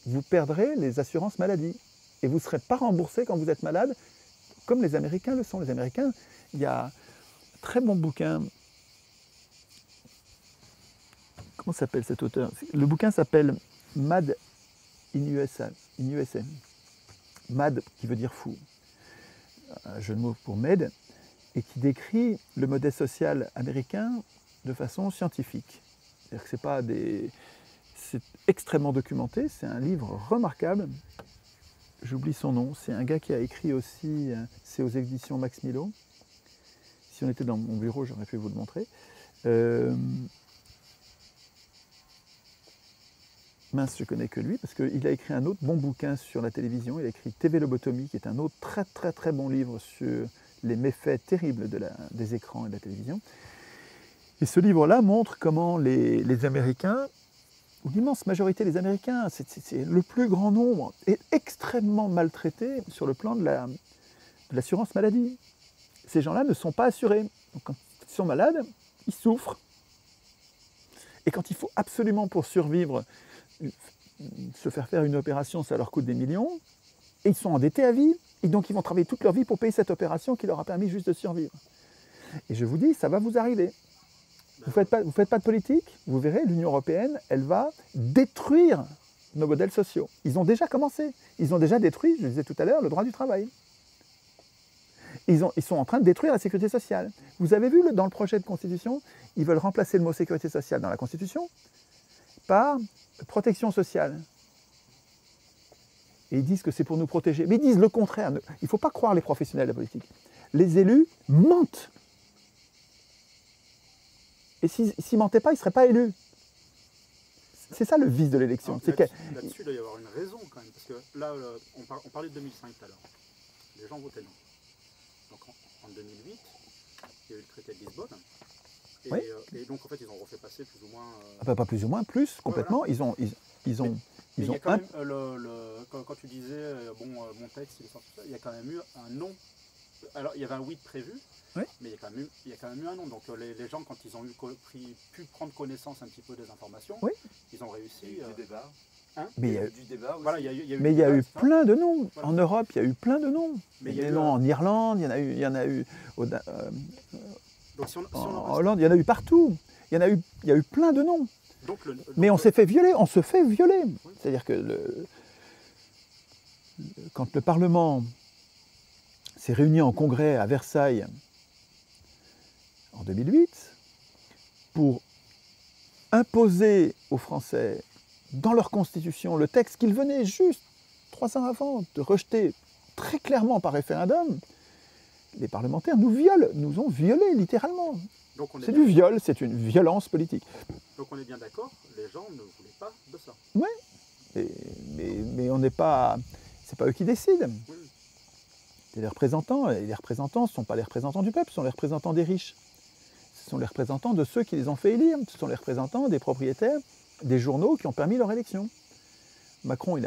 Vous perdrez les assurances maladie. Et vous ne serez pas remboursé quand vous êtes malade, comme les Américains le sont. Les Américains, il y a un très bon bouquin. Comment s'appelle cet auteur? Le bouquin s'appelle Mad in USA. Mad qui veut dire fou. Un jeu de mots pour Med, et qui décrit le modèle social américain de façon scientifique. C'est-à-dire que c'est extrêmement documenté, c'est un livre remarquable. J'oublie son nom, c'est un gars qui a écrit aussi, c'est aux éditions Max Milo. Si on était dans mon bureau, j'aurais pu vous le montrer. Mince, je connais que lui, parce qu'il a écrit un autre bon bouquin sur la télévision. Il a écrit TV Lobotomie, qui est un autre très très très bon livre sur les méfaits terribles des écrans et de la télévision. Et ce livre-là montre comment les Américains, ou l'immense majorité des Américains, c'est le plus grand nombre, est extrêmement maltraité sur le plan de l'assurance maladie. Ces gens-là ne sont pas assurés. Donc, quand ils sont malades, ils souffrent. Et quand il faut absolument pour survivre se faire une opération, ça leur coûte des millions, et ils sont endettés à vie, et donc ils vont travailler toute leur vie pour payer cette opération qui leur a permis juste de survivre. Et je vous dis, ça va vous arriver. Vous faites pas de politique, vous verrez, l'Union européenne, elle va détruire nos modèles sociaux. Ils ont déjà commencé. Ils ont déjà détruit, je le disais tout à l'heure, le droit du travail. Ils sont en train de détruire la sécurité sociale. Vous avez vu, dans le projet de constitution, ils veulent remplacer le mot sécurité sociale dans la constitution par protection sociale. Et ils disent que c'est pour nous protéger. Mais ils disent le contraire. Il ne faut pas croire les professionnels de la politique. Les élus mentent. Et s'ils ne mentaient pas, ils ne seraient pas élus. c'est ça le vice de l'élection. Là-dessus, il doit y avoir une raison quand même, parce que là, on parlait de 2005 tout à l'heure. Les gens votaient non. Donc en 2008, il y a eu le traité de Lisbonne. Et, oui. Et donc en fait, ils ont refait passer plus ou moins. Pas plus ou moins, plus complètement. Voilà. Ils ont. Mais il y a quand même quand tu disais mon texte, il est sorti, il y a quand même eu un non. Alors il y avait un oui prévu. Oui. Mais il y a quand même eu un non. Donc les gens, quand ils ont pu prendre connaissance un petit peu des informations, oui. ils ont réussi. Il y a eu du débat. Hein, mais il y a eu du débat aussi. Voilà, mais il y a eu plein de noms. Voilà. En Europe, il y a eu plein de noms. Mais il y a eu des noms en Irlande, il y en a eu donc, si en Hollande, il y en a eu partout. Il y a eu plein de noms. Donc mais on s'est fait violer, on se fait violer. Oui. C'est-à-dire que quand le Parlement s'est réuni en congrès à Versailles en 2008 pour imposer aux Français dans leur constitution le texte qu'ils venaient juste 3 ans avant de rejeter très clairement par référendum, les parlementaires nous ont violés littéralement. C'est du viol, c'est une violence politique. Donc on est bien d'accord, les gens ne voulaient pas de ça. Oui, mais on n'est pas... C'est pas eux qui décident. Oui. C'est les représentants, et les représentants ne sont pas les représentants du peuple, ce sont les représentants des riches. Ce sont les représentants de ceux qui les ont fait élire, ce sont les représentants des propriétaires des journaux qui ont permis leur élection. Macron, il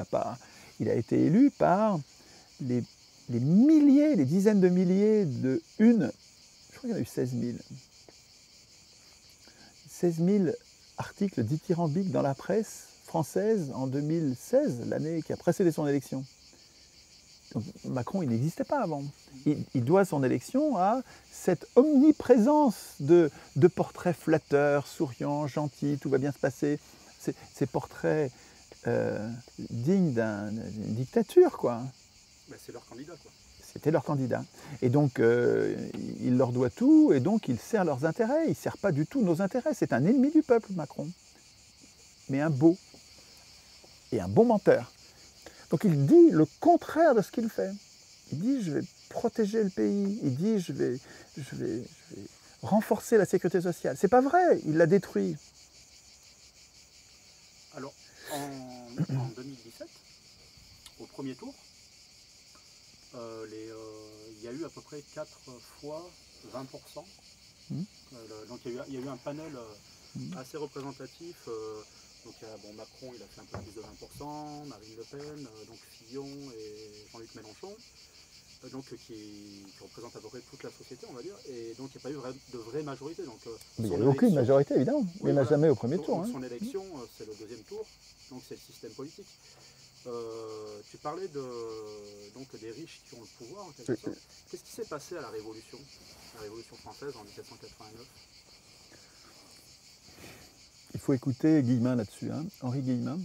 a été élu par les milliers, les dizaines de milliers de unes, je crois qu'il y en a eu 16 000. 16 000 articles dithyrambiques dans la presse française en 2016, l'année qui a précédé son élection. Donc, Macron, il n'existait pas avant. Il doit son élection à cette omniprésence de portraits flatteurs, souriants, gentils, tout va bien se passer. Ces portraits dignes d'une dictature, quoi. Ben, c'est leur candidat, quoi. C'était leur candidat. Et donc, il leur doit tout, et donc il sert leurs intérêts. Il ne sert pas du tout nos intérêts. C'est un ennemi du peuple, Macron. Mais un beau. Et un bon menteur. Donc il dit le contraire de ce qu'il fait. Il dit je vais protéger le pays. Il dit je vais renforcer la sécurité sociale. C'est pas vrai, il l'a détruit. Alors, en 2017, au premier tour, il y a eu à peu près 4 fois 20%. Donc il y a eu un panel assez représentatif. Donc Macron, il a fait un peu plus de 20%, Marine Le Pen, donc Fillon et Jean-Luc Mélenchon, qui représentent à peu près toute la société, on va dire. Et donc il n'y a pas eu de vraie majorité. Donc, mais il n'y a eu aucune majorité, évidemment. Oui, il n'y en a jamais au premier tour. Son élection, c'est le deuxième tour, donc c'est le système politique. Tu parlais des riches qui ont le pouvoir, en quelque sorte. Qu'est-ce qui s'est passé à la Révolution française en 1789? Il faut écouter Guillemin là-dessus, hein. Henri Guillemin.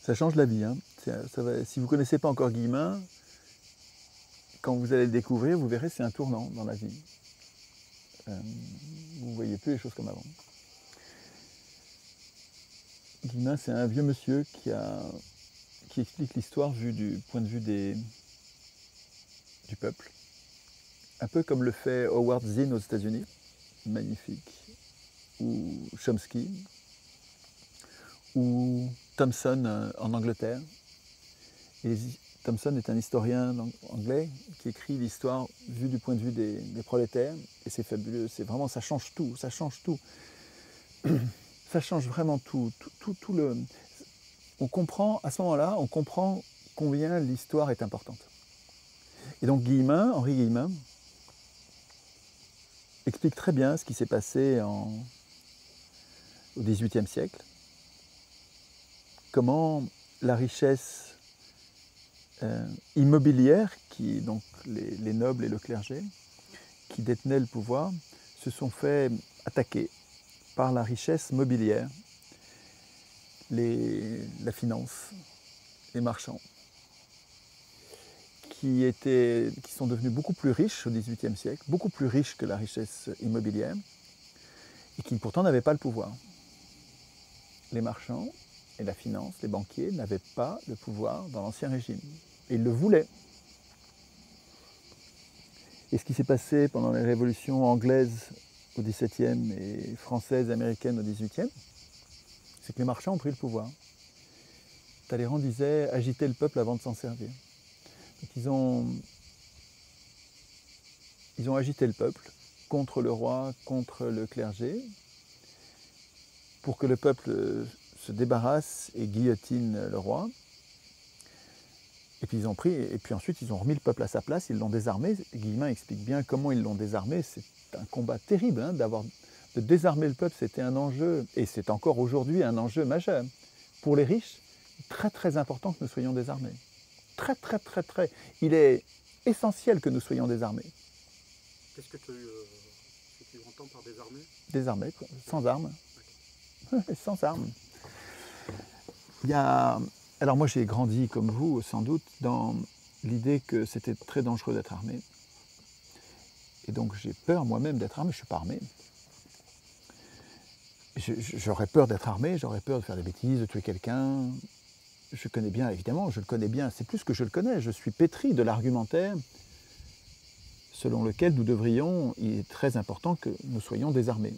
Ça change la vie. Hein. Si vous ne connaissez pas encore Guillemin, quand vous allez le découvrir, vous verrez, c'est un tournant dans la vie. Vous ne voyez plus les choses comme avant. Guillemin, c'est un vieux monsieur qui explique l'histoire vue du point de vue du peuple. Un peu comme le fait Howard Zinn aux États-Unis, magnifique, ou Chomsky, ou Thomson en Angleterre. Et Thomson est un historien anglais qui écrit l'histoire vue du point de vue des prolétaires. Et c'est fabuleux, c'est vraiment, ça change tout, ça change tout. Ça change vraiment tout. On comprend, à ce moment-là, on comprend combien l'histoire est importante. Et donc Guillemin, Henri Guillemin, explique très bien ce qui s'est passé au XVIIIe siècle. Comment la richesse immobilière, donc les nobles et le clergé, qui détenaient le pouvoir, se sont fait attaquer par la richesse mobilière, la finance, les marchands, qui sont devenus beaucoup plus riches au XVIIIe siècle, beaucoup plus riches que la richesse immobilière, et qui pourtant n'avaient pas le pouvoir. Les marchands et la finance, les banquiers, n'avaient pas le pouvoir dans l'Ancien Régime. Et ils le voulaient. Et ce qui s'est passé pendant les révolutions anglaises au XVIIe et françaises, américaines au XVIIIe, c'est que les marchands ont pris le pouvoir. Talleyrand disait « agiter le peuple avant de s'en servir ». Donc ils ont agité le peuple contre le roi, contre le clergé, pour que le peuple se débarrasse et guillotine le roi. Et puis ensuite ils ont remis le peuple à sa place, ils l'ont désarmé. Guillemin explique bien comment ils l'ont désarmé. C'est un combat terrible, hein, de désarmer le peuple, c'était un enjeu, et c'est encore aujourd'hui un enjeu majeur. Pour les riches, très très important que nous soyons désarmés. Très très très très. Il est essentiel que nous soyons désarmés. Qu'est-ce que tu entends par désarmés? Désarmés, quoi. Sans armes. Sans armes. Alors moi j'ai grandi comme vous sans doute dans l'idée que c'était très dangereux d'être armé. Et donc j'ai peur moi-même d'être armé, je ne suis pas armé. J'aurais peur d'être armé, j'aurais peur de faire des bêtises, de tuer quelqu'un. Je connais bien, évidemment, je le connais bien, c'est plus que je le connais, je suis pétri de l'argumentaire selon lequel nous devrions, il est très important que nous soyons désarmés.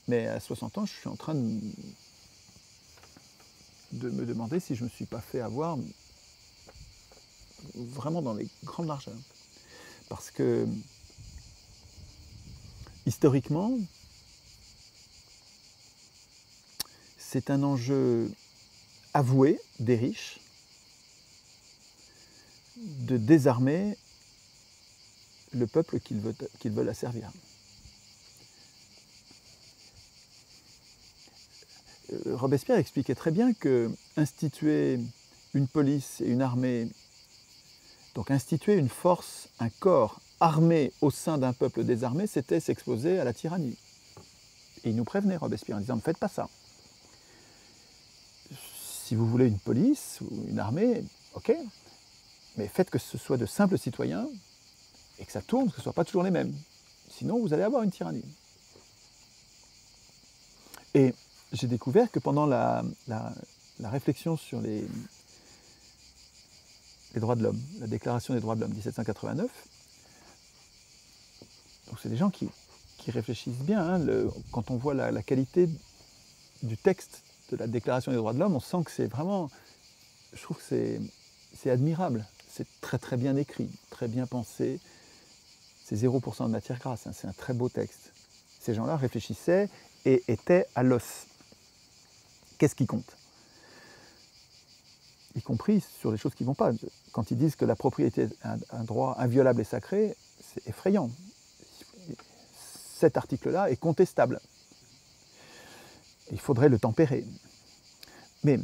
Mais à 60 ans, je suis en train de me demander si je ne me suis pas fait avoir vraiment dans les grandes largeurs. Parce que, historiquement, c'est un enjeu avoué des riches de désarmer le peuple qu'ils veulent asservir. Robespierre expliquait très bien que instituer une police et une armée, donc instituer une force, un corps armé au sein d'un peuple désarmé, c'était s'exposer à la tyrannie. Et il nous prévenait, Robespierre, en disant « ne faites pas ça ». Si vous voulez une police ou une armée, ok, mais faites que ce soit de simples citoyens et que ça tourne, que ce ne soit pas toujours les mêmes. Sinon, vous allez avoir une tyrannie. Et j'ai découvert que pendant la réflexion sur les droits de l'homme, la Déclaration des droits de l'homme, 1789, donc c'est des gens qui réfléchissent bien. Hein, quand on voit la qualité du texte de la Déclaration des droits de l'homme, on sent que c'est vraiment, je trouve que c'est admirable. C'est très très bien écrit, très bien pensé. C'est 0% de matière grasse, hein, c'est un très beau texte. Ces gens-là réfléchissaient et étaient à l'os. Qu'est-ce qui compte? Y compris sur les choses qui ne vont pas. Quand ils disent que la propriété est un droit inviolable et sacré, c'est effrayant. Cet article-là est contestable. Il faudrait le tempérer. Mais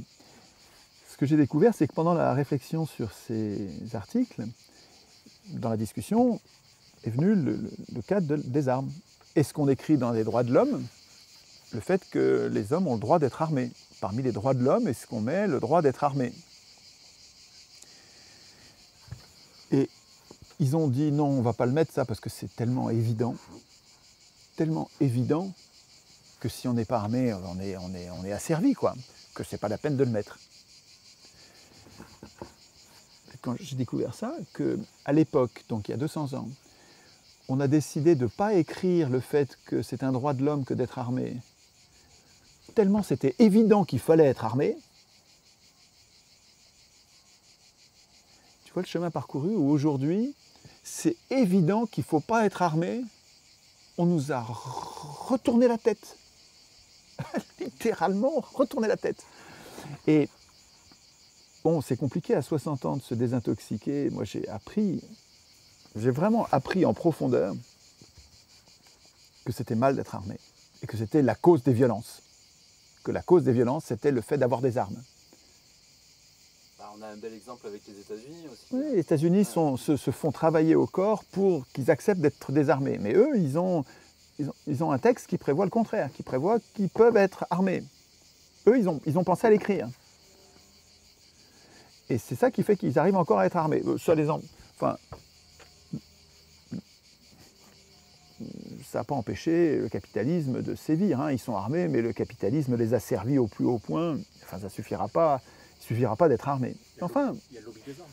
ce que j'ai découvert, c'est que pendant la réflexion sur ces articles, dans la discussion, est venu le cas des armes. Est-ce qu'on écrit dans les droits de l'homme le fait que les hommes ont le droit d'être armés? Parmi les droits de l'homme, est-ce qu'on met le droit d'être armé? Et ils ont dit non, on ne va pas le mettre ça parce que c'est tellement évident que si on n'est pas armé, on est asservi, quoi, que ce n'est pas la peine de le mettre. Quand j'ai découvert ça, qu'à l'époque, donc il y a 200 ans, on a décidé de ne pas écrire le fait que c'est un droit de l'homme que d'être armé, tellement c'était évident qu'il fallait être armé. Tu vois le chemin parcouru où aujourd'hui, c'est évident qu'il ne faut pas être armé. On nous a retourné la tête. Littéralement retourné la tête. Et bon, c'est compliqué à 60 ans de se désintoxiquer. Moi, j'ai vraiment appris en profondeur que c'était mal d'être armé et que c'était la cause des violences. Que la cause des violences, c'était le fait d'avoir des armes. On a un bel exemple avec les États-Unis aussi. Oui, les États-Unis se font travailler au corps pour qu'ils acceptent d'être désarmés. Mais eux, ils ont un texte qui prévoit le contraire, qui prévoit qu'ils peuvent être armés. Eux, ils ont pensé à l'écrire. Et c'est ça qui fait qu'ils arrivent encore à être armés. Enfin, ça n'a pas empêché le capitalisme de sévir. Hein. Ils sont armés, mais le capitalisme les a servis au plus haut point. Enfin, ça ne suffira pas d'être armé. Enfin, il y a le lobby des armes.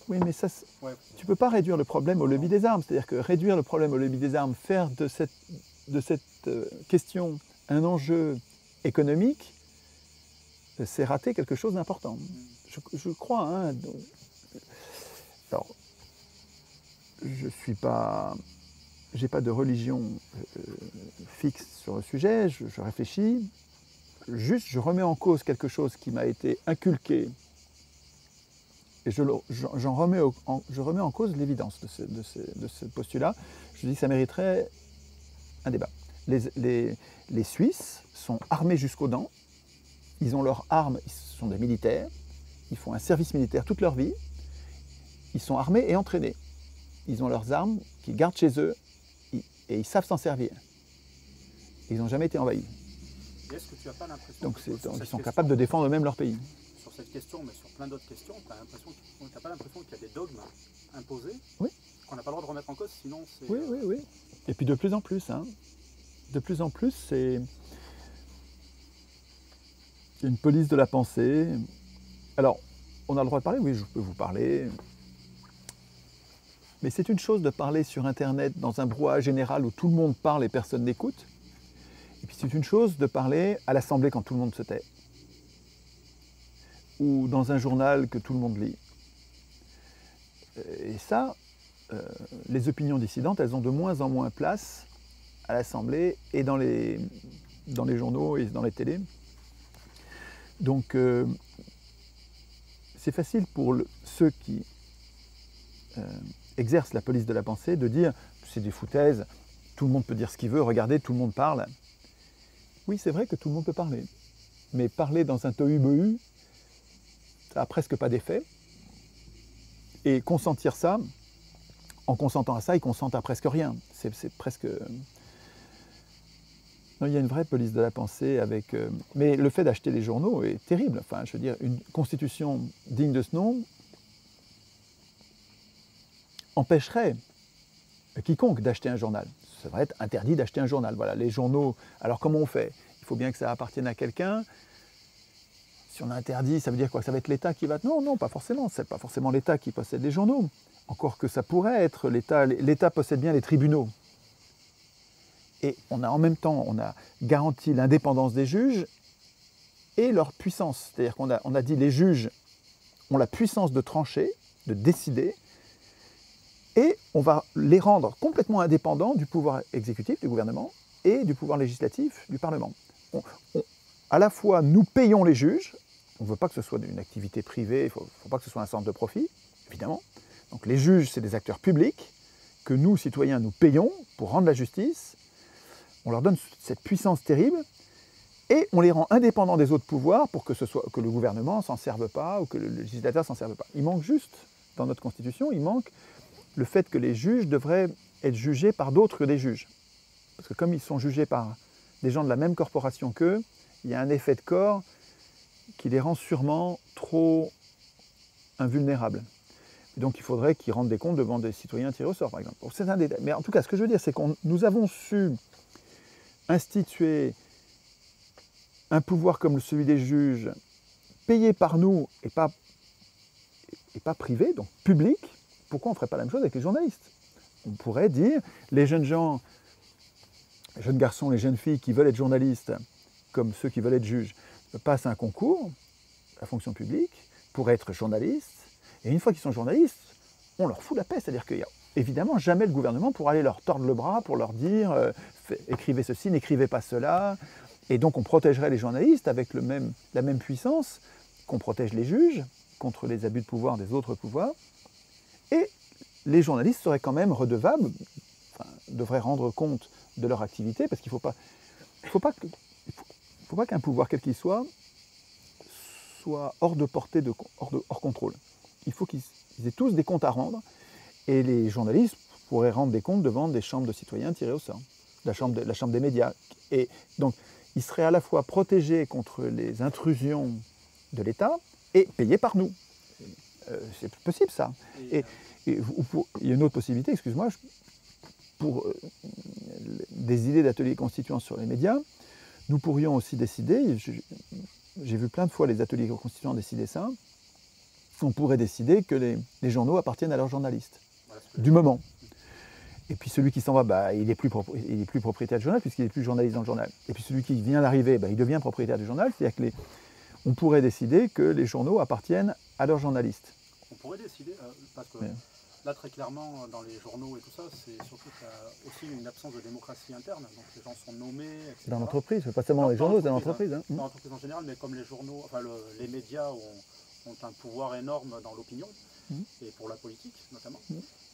Oui, mais ça, Ouais. tu ne peux pas réduire le problème au lobby des armes. C'est-à-dire que réduire le problème au lobby des armes, faire de cette question un enjeu économique, c'est rater quelque chose d'important. Je crois. Hein, donc, alors, je suis pas... J'ai pas de religion fixe sur le sujet, je réfléchis. Juste, je remets en cause quelque chose qui m'a été inculqué et je remets en cause l'évidence de ce postulat. Je dis que ça mériterait un débat. Les Suisses sont armés jusqu'aux dents, ils ont leurs armes, ils sont des militaires, ils font un service militaire toute leur vie, ils sont armés et entraînés. Ils ont leurs armes qu'ils gardent chez eux et ils savent s'en servir. Ils n'ont jamais été envahis. Est-ce que tu n'as pas l'impression donc ils sont capables de défendre eux-mêmes leur pays. Sur cette question, mais sur plein d'autres questions, tu n'as pas l'impression qu'il y a des dogmes imposés qu'on n'a pas le droit de remettre en cause, sinon c'est... Oui. Et puis de plus en plus, hein. De plus en plus, c'est... Il y a une police de la pensée. Alors, on a le droit de parler, oui, je peux vous parler. Mais c'est une chose de parler sur Internet dans un brouhaha général où tout le monde parle et personne n'écoute. Et puis c'est une chose de parler à l'Assemblée quand tout le monde se tait. Ou dans un journal que tout le monde lit. Et ça, les opinions dissidentes, elles ont de moins en moins place à l'Assemblée et dans les journaux et dans les télés. Donc c'est facile pour ceux qui exercent la police de la pensée de dire c'est des foutaises, tout le monde peut dire ce qu'il veut, regardez, tout le monde parle. Oui, c'est vrai que tout le monde peut parler, mais parler dans un tohu-bohu, ça n'a presque pas d'effet. Et consentir ça, en consentant à ça, ils consentent à presque rien. C'est presque... Non, il y a une vraie police de la pensée avec... Mais le fait d'acheter les journaux est terrible. Enfin, je veux dire, une constitution digne de ce nom empêcherait quiconque d'acheter un journal. Ça devrait être interdit d'acheter un journal. Voilà, les journaux... Alors comment on fait? Il faut bien que ça appartienne à quelqu'un. Si on interdit, ça veut dire quoi? Ça va être l'État qui va... Non, pas forcément. C'est pas forcément l'État qui possède les journaux. Encore que ça pourrait être l'État. L'État possède bien les tribunaux. Et en même temps, on a garanti l'indépendance des juges et leur puissance. C'est-à-dire qu'on a dit les juges ont la puissance de trancher, de décider, et on va les rendre complètement indépendants du pouvoir exécutif, du gouvernement, et du pouvoir législatif, du Parlement. À la fois, nous payons les juges, on ne veut pas que ce soit une activité privée, il ne faut pas que ce soit un centre de profit, évidemment. Donc les juges, c'est des acteurs publics que nous, citoyens, nous payons pour rendre la justice. On leur donne cette puissance terrible et on les rend indépendants des autres pouvoirs pour que le gouvernement ne s'en serve pas ou que le législateur ne s'en serve pas. Il manque juste, dans notre Constitution, il manque le fait que les juges devraient être jugés par d'autres que des juges. Parce que comme ils sont jugés par des gens de la même corporation qu'eux, il y a un effet de corps qui les rend sûrement trop invulnérables. Et donc il faudrait qu'ils rendent des comptes devant des citoyens tirés au sort, par exemple. C'est un détail. Mais en tout cas, ce que je veux dire, c'est que nous avons su instituer un pouvoir comme celui des juges, payé par nous et pas privé, donc public. Pourquoi on ne ferait pas la même chose avec les journalistes? On pourrait dire, les jeunes gens, les jeunes garçons, les jeunes filles qui veulent être journalistes, comme ceux qui veulent être juges, passent un concours, la fonction publique, pour être journalistes. Et une fois qu'ils sont journalistes, on leur fout la paix. C'est-à-dire qu'il n'y a évidemment jamais le gouvernement pour aller leur tordre le bras, pour leur dire écrivez ceci, n'écrivez pas cela. Et donc on protégerait les journalistes avec la même puissance qu'on protège les juges contre les abus de pouvoir des autres pouvoirs. Et les journalistes seraient quand même redevables, devraient rendre compte de leur activité, parce qu'il ne faut pas qu'un pouvoir, quel qu'il soit hors de portée, hors contrôle. Il faut qu'ils aient tous des comptes à rendre, et les journalistes pourraient rendre des comptes devant des chambres de citoyens tirées au sort, la chambre des médias. Et donc, ils seraient à la fois protégés contre les intrusions de l'État et payés par nous. C'est possible, ça. Et il y a une autre possibilité, excuse-moi, pour des idées d'ateliers constituants sur les médias, nous pourrions aussi décider, j'ai vu plein de fois les ateliers constituants décider ça, on pourrait décider que les journaux appartiennent à leurs journalistes, Voilà ce que du moment. Et puis celui qui s'en va, il est plus propriétaire du journal puisqu'il n'est plus journaliste dans le journal. Et puis celui qui vient d'arriver, il devient propriétaire du journal, c'est-à-dire on pourrait décider que les journaux appartiennent à leurs journalistes. on pourrait décider, parce que Mais- là très clairement dans les journaux et tout ça, c'est surtout qu'il y a aussi une absence de démocratie interne, donc les gens sont nommés, etc. Dans l'entreprise, pas seulement les journaux, c'est dans l'entreprise. Hein. Dans l'entreprise en général, mais comme les journaux, enfin les médias ont un pouvoir énorme dans l'opinion, et pour la politique notamment.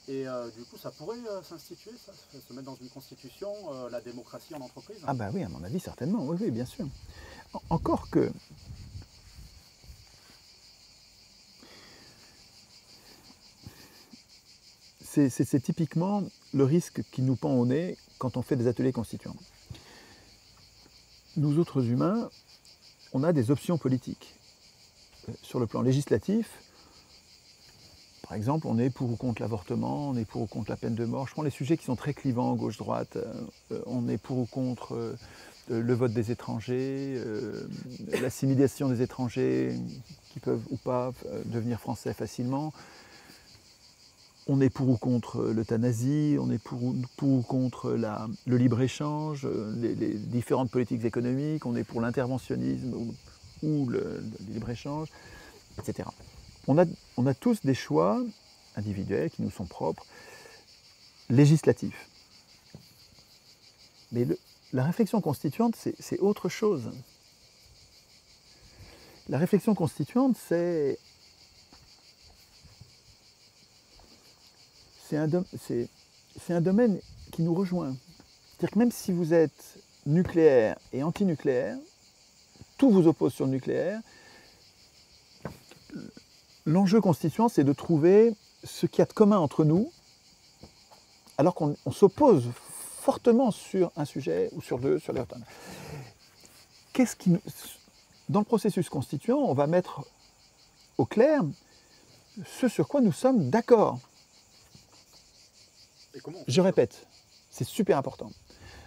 Et du coup, ça pourrait s'instituer, ça, se mettre dans une constitution, la démocratie en entreprise. Ah bah oui, à mon avis, certainement, oui, bien sûr. Encore que, c'est typiquement le risque qui nous pend au nez quand on fait des ateliers constituants. Nous autres humains, on a des options politiques. Sur le plan législatif, par exemple, on est pour ou contre l'avortement, on est pour ou contre la peine de mort. Je prends les sujets qui sont très clivants, gauche-droite. On est pour ou contre le vote des étrangers, l'assimilation des étrangers qui peuvent ou pas devenir français facilement. On est pour ou contre l'euthanasie, on est pour ou contre le libre-échange, les différentes politiques économiques, on est pour l'interventionnisme ou le libre-échange, etc. On a tous des choix individuels qui nous sont propres, législatifs. Mais la réflexion constituante, c'est autre chose. La réflexion constituante, c'est un domaine qui nous rejoint. C'est-à-dire que même si vous êtes nucléaire et antinucléaire, tout vous oppose sur le nucléaire, l'enjeu constituant, c'est de trouver ce qu'il y a de commun entre nous, alors qu'on s'oppose fortement sur un sujet, ou sur deux, sur les autres. Dans le processus constituant, on va mettre au clair ce sur quoi nous sommes d'accord. Je répète, c'est super important.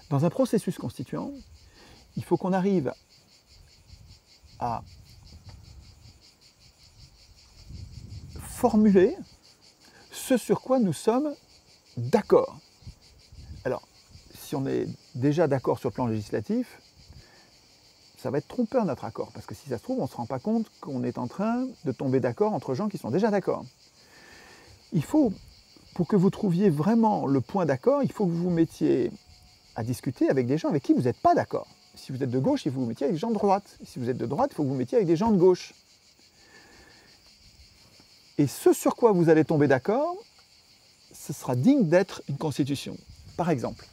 Dans un processus constituant, il faut qu'on arrive à formuler ce sur quoi nous sommes d'accord. Alors, si on est déjà d'accord sur le plan législatif, ça va être trompeur notre accord, parce que si ça se trouve, on ne se rend pas compte qu'on est en train de tomber d'accord entre gens qui sont déjà d'accord. Il faut, pour que vous trouviez vraiment le point d'accord, il faut que vous vous mettiez à discuter avec des gens avec qui vous n'êtes pas d'accord. Si vous êtes de gauche, il faut que vous mettiez avec des gens de droite. Si vous êtes de droite, il faut que vous mettiez avec des gens de gauche. Et ce sur quoi vous allez tomber d'accord, ce sera digne d'être une constitution. Par exemple,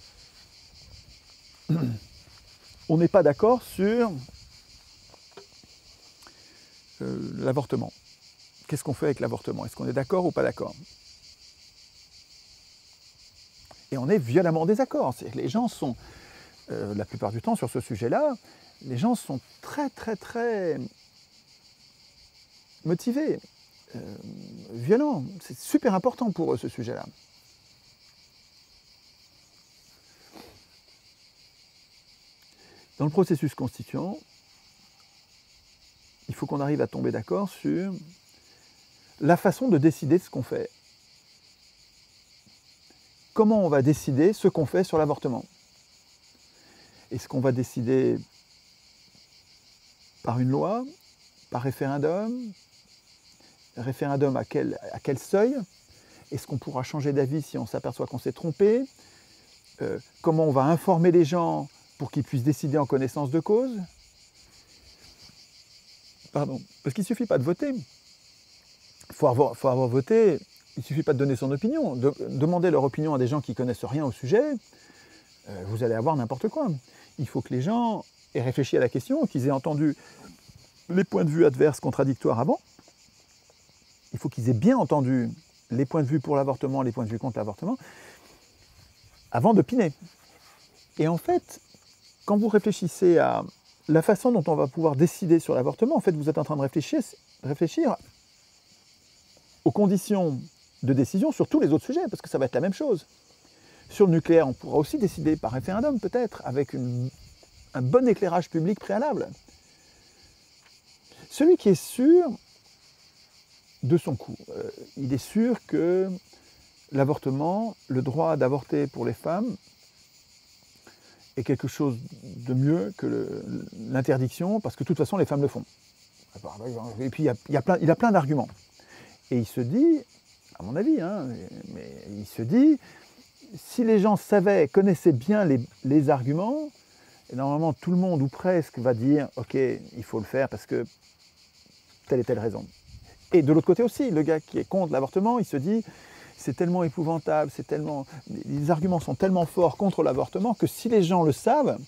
on n'est pas d'accord sur l'avortement. Qu'est-ce qu'on fait avec l'avortement? Est-ce qu'on est d'accord ou pas d'accord? Et on est violemment en désaccord. Les gens sont, la plupart du temps sur ce sujet-là, les gens sont très très très motivés, violents. C'est super important pour eux ce sujet-là. Dans le processus constituant, il faut qu'on arrive à tomber d'accord sur la façon de décider de ce qu'on fait. Comment on va décider ce qu'on fait sur l'avortement? Est-ce qu'on va décider par une loi, par référendum? Référendum à quel seuil? Est-ce qu'on pourra changer d'avis si on s'aperçoit qu'on s'est trompé? Comment on va informer les gens pour qu'ils puissent décider en connaissance de cause? Pardon, parce qu'il ne suffit pas de voter. Il faut avoir voté, il ne suffit pas de donner son opinion. Demander leur opinion à des gens qui ne connaissent rien au sujet, vous allez avoir n'importe quoi. Il faut que les gens aient réfléchi à la question, qu'ils aient entendu les points de vue adverses, contradictoires avant. Il faut qu'ils aient bien entendu les points de vue pour l'avortement, les points de vue contre l'avortement, avant d'opiner. Et en fait, quand vous réfléchissez à la façon dont on va pouvoir décider sur l'avortement, en fait, vous êtes en train de réfléchir aux conditions de décision sur tous les autres sujets, parce que ça va être la même chose. Sur le nucléaire, on pourra aussi décider par référendum, peut-être, avec un bon éclairage public préalable. Celui qui est sûr de son coup. Il est sûr que l'avortement, le droit d'avorter pour les femmes, est quelque chose de mieux que l'interdiction, parce que de toute façon, les femmes le font. Et puis, il a plein d'arguments. Et il se dit, à mon avis, hein, mais il se dit, si les gens connaissaient bien les arguments, et normalement tout le monde ou presque va dire « ok, il faut le faire parce que telle et telle raison ». Et de l'autre côté aussi, le gars qui est contre l'avortement, il se dit « c'est tellement épouvantable, les arguments sont tellement forts contre l'avortement que si les gens le savent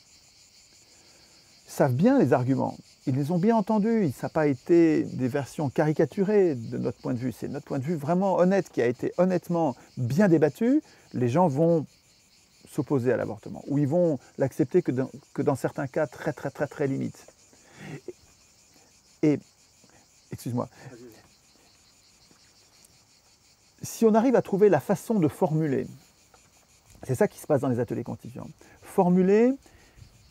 bien les arguments, ils les ont bien entendus, ça n'a pas été des versions caricaturées de notre point de vue, c'est notre point de vue vraiment honnête qui a été honnêtement bien débattu, les gens vont s'opposer à l'avortement, ou ils vont l'accepter que dans certains cas très très très très limites. Et, excuse-moi, si on arrive à trouver la façon de formuler, c'est ça qui se passe dans les ateliers constituants, formuler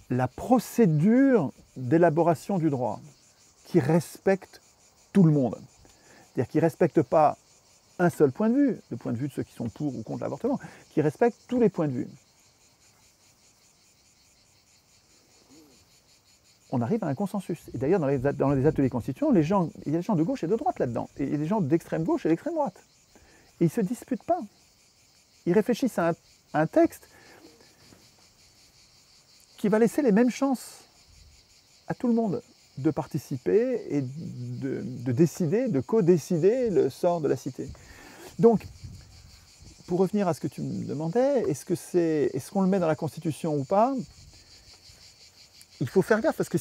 la procédure d'élaboration du droit qui respecte tout le monde, c'est-à-dire qui ne respecte pas un seul point de vue, le point de vue de ceux qui sont pour ou contre l'avortement, qui respecte tous les points de vue. On arrive à un consensus. Et d'ailleurs, dans les ateliers constituants, il y a des gens de gauche et de droite là-dedans. Et il y a des gens d'extrême gauche et d'extrême droite. Et ils ne se disputent pas. Ils réfléchissent à un texte qui va laisser les mêmes chances à tout le monde de participer et de décider, de co-décider le sort de la cité. Donc, pour revenir à ce que tu me demandais, est-ce qu'on le met dans la Constitution ou pas? Il faut faire gaffe parce que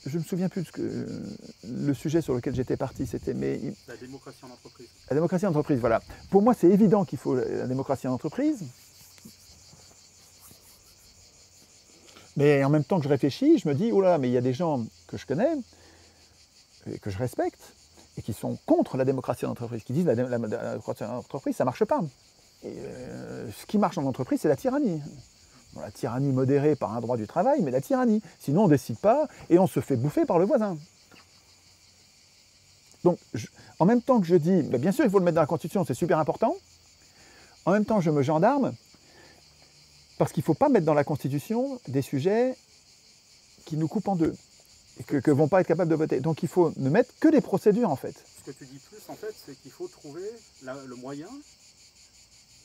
je ne me souviens plus le sujet sur lequel j'étais parti, c'était la démocratie en entreprise. La démocratie en entreprise, voilà. Pour moi, c'est évident qu'il faut la démocratie en entreprise. Mais en même temps que je réfléchis, je me dis, oh là, mais il y a des gens que je connais et que je respecte et qui sont contre la démocratie en entreprise, qui disent la démocratie en entreprise, ça ne marche pas. Et, ce qui marche en entreprise, c'est la tyrannie. Bon, la tyrannie modérée par un droit du travail, mais la tyrannie. Sinon, on ne décide pas et on se fait bouffer par le voisin. Donc, en même temps que je dis, bah, bien sûr, il faut le mettre dans la Constitution, c'est super important, en même temps, je me gendarme, parce qu'il ne faut pas mettre dans la Constitution des sujets qui nous coupent en deux et que ne vont pas être capables de voter. Donc, il faut ne mettre que des procédures, en fait. Ce que tu dis plus, en fait, c'est qu'il faut trouver le moyen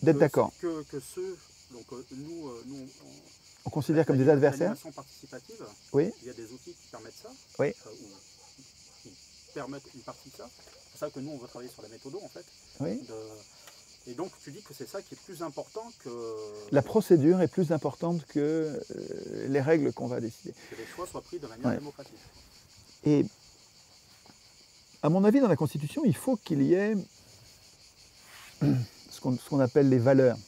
d'être d'accord. Que ceux... Donc nous on considère comme des adversaires. L'animation participative, oui. Il y a des outils qui permettent ça, oui. Qui permettent une partie de ça. C'est pour ça que nous, on veut travailler sur la méthode, en fait. Oui. Et donc, tu dis que c'est ça qui est plus important que... La procédure est plus importante que les règles qu'on va décider. Que les choix soient pris de manière démocratique. Et à mon avis, dans la Constitution, il faut qu'il y ait ce qu'on appelle les valeurs.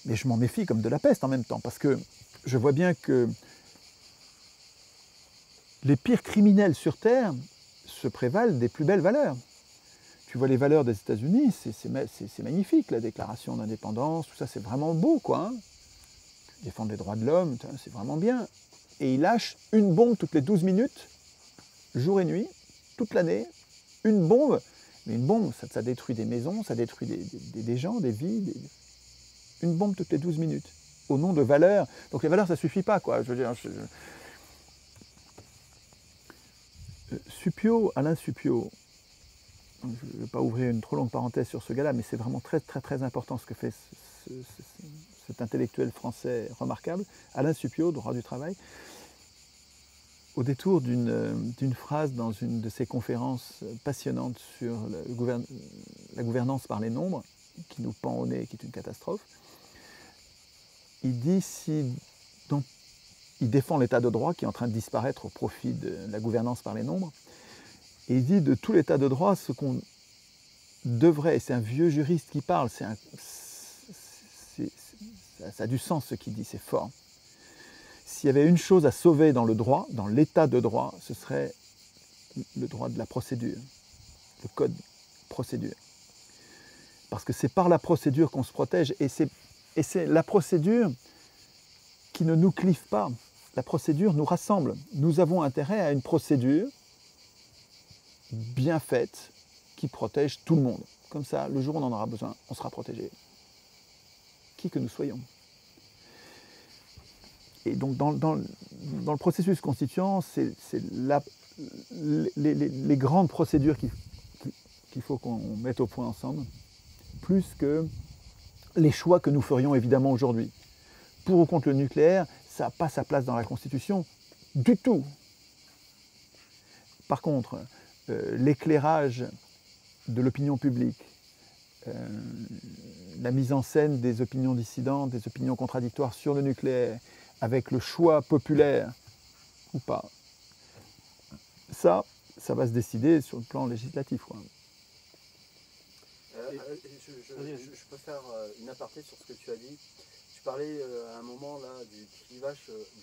Mais je m'en méfie comme de la peste en même temps, parce que je vois bien que les pires criminels sur Terre se prévalent des plus belles valeurs. Tu vois les valeurs des États-Unis, c'est magnifique, la déclaration d'indépendance, tout ça, c'est vraiment beau, quoi. Hein. Défendre les droits de l'homme, c'est vraiment bien. Et ils lâchent une bombe toutes les 12 minutes, jour et nuit, toute l'année, une bombe. Mais une bombe, ça détruit des maisons, ça détruit des gens, des vies, une bombe toutes les 12 minutes, au nom de valeurs. Donc les valeurs, ça ne suffit pas, quoi. Je veux dire, Suppiot, Alain Suppiot, je ne vais pas ouvrir une trop longue parenthèse sur ce gars-là, mais c'est vraiment très, très, très important ce que fait cet intellectuel français remarquable, Alain Suppiot, droit du travail. Au détour d'une phrase dans une de ses conférences passionnantes sur la gouvernance par les nombres, qui nous pend au nez, qui est une catastrophe, il dit il défend l'état de droit qui est en train de disparaître au profit de la gouvernance par les nombres, et il dit de tout l'état de droit, ce qu'on devrait, et c'est un vieux juriste qui parle, ça a du sens ce qu'il dit, c'est fort. S'il y avait une chose à sauver dans le droit, dans l'état de droit, ce serait le droit de la procédure, le code procédure. Parce que c'est par la procédure qu'on se protège, et c'est la procédure qui ne nous clive pas. La procédure nous rassemble. Nous avons intérêt à une procédure bien faite, qui protège tout le monde. Comme ça, le jour où on en aura besoin, on sera protégé. Qui que nous soyons. Et donc, dans le processus constituant, c'est les grandes procédures qu'il faut qu'on mette au point ensemble, plus que les choix que nous ferions évidemment aujourd'hui. Pour ou contre le nucléaire, ça n'a pas sa place dans la Constitution du tout. Par contre, l'éclairage de l'opinion publique, la mise en scène des opinions dissidentes, des opinions contradictoires sur le nucléaire, avec le choix populaire ou pas, ça va se décider sur le plan législatif, quoi. Je peux faire une aparté sur ce que tu as dit. Tu parlais à un moment là du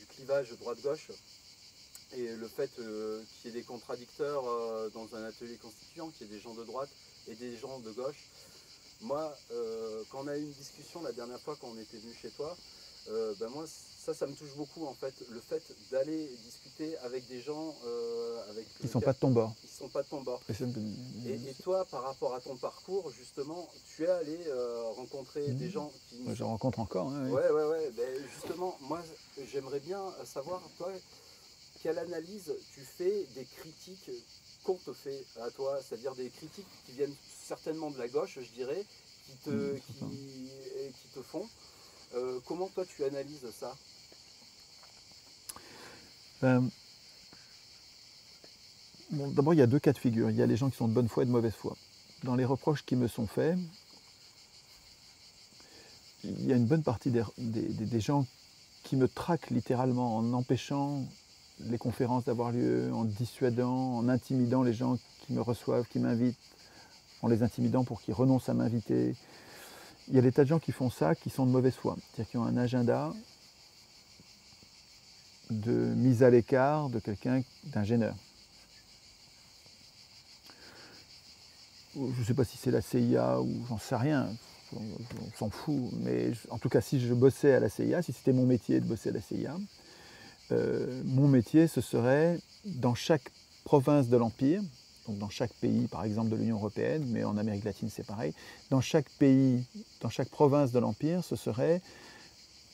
clivage droite-gauche et le fait qu'il y ait des contradicteurs dans un atelier constituant, qu'il y ait des gens de droite et des gens de gauche. Moi, quand on a eu une discussion la dernière fois quand on était venu chez toi, moi ça me touche beaucoup en fait, le fait d'aller discuter avec des gens qui ne sont pas de ton bord. Qui sont pas de ton bord. Et toi, par rapport à ton parcours, justement, tu es allé rencontrer des gens qui... Je rencontre encore. Hein, oui. Ouais. Ben, justement, moi, j'aimerais bien savoir, toi, quelle analyse tu fais des critiques qu'on te fait à toi, c'est-à-dire des critiques qui viennent certainement de la gauche, je dirais, qui te font. Comment toi tu analyses ça? Bon, d'abord, il y a deux cas de figure. Il y a les gens qui sont de bonne foi et de mauvaise foi. Dans les reproches qui me sont faits, il y a une bonne partie des gens qui me traquent littéralement en empêchant les conférences d'avoir lieu, en dissuadant, en intimidant les gens qui me reçoivent, qui m'invitent, en les intimidant pour qu'ils renoncent à m'inviter. Il y a des tas de gens qui font ça, qui sont de mauvaise foi, c'est-à-dire qui ont un agenda de mise à l'écart de quelqu'un, d'un gêneur. Je ne sais pas si c'est la CIA ou j'en sais rien, on s'en fout, mais en tout cas si je bossais à la CIA, si c'était mon métier de bosser à la CIA, mon métier ce serait dans chaque province de l'Empire, donc dans chaque pays par exemple de l'Union européenne, mais en Amérique latine c'est pareil, dans chaque pays, dans chaque province de l'Empire, ce serait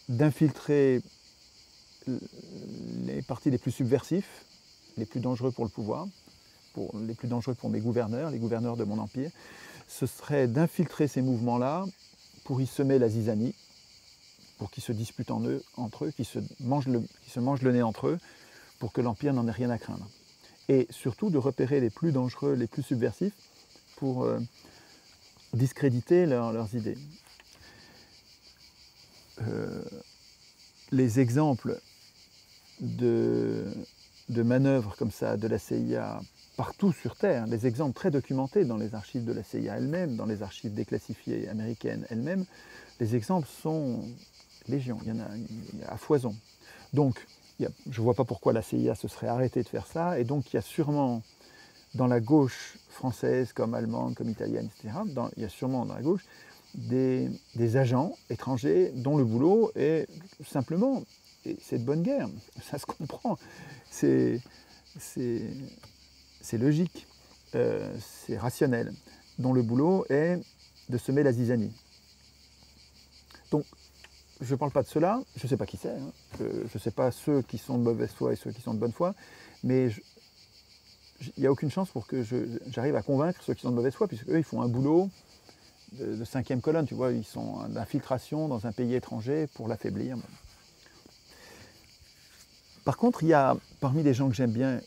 d'infiltrer les partis les plus subversifs, les plus dangereux pour le pouvoir, les plus dangereux pour mes gouverneurs, les gouverneurs de mon empire, ce serait d'infiltrer ces mouvements-là pour y semer la zizanie, pour qu'ils se disputent entre eux, qu'ils se mangent le nez entre eux, pour que l'empire n'en ait rien à craindre. Et surtout de repérer les plus dangereux, les plus subversifs, pour discréditer leurs idées. Les exemples de manœuvres comme ça de la CIA partout sur Terre, les exemples très documentés dans les archives de la CIA elle-même, dans les archives déclassifiées américaines elles-mêmes, les exemples sont légion, il y en a à foison. Donc, je ne vois pas pourquoi la CIA se serait arrêtée de faire ça, et donc il y a sûrement dans la gauche française, comme allemande, comme italienne, etc., il y a sûrement dans la gauche des agents étrangers dont le boulot est simplement, et c'est de bonne guerre, ça se comprend, c'est logique, c'est rationnel, dont le boulot est de semer la zizanie. Donc, je ne parle pas de cela, je ne sais pas qui c'est, hein. Je ne sais pas ceux qui sont de mauvaise foi et ceux qui sont de bonne foi, mais il n'y a aucune chance pour que j'arrive à convaincre ceux qui sont de mauvaise foi, puisque eux, ils font un boulot de cinquième colonne, tu vois, ils sont d'infiltration dans un pays étranger pour l'affaiblir. Par contre, il y a parmi les gens que j'aime bien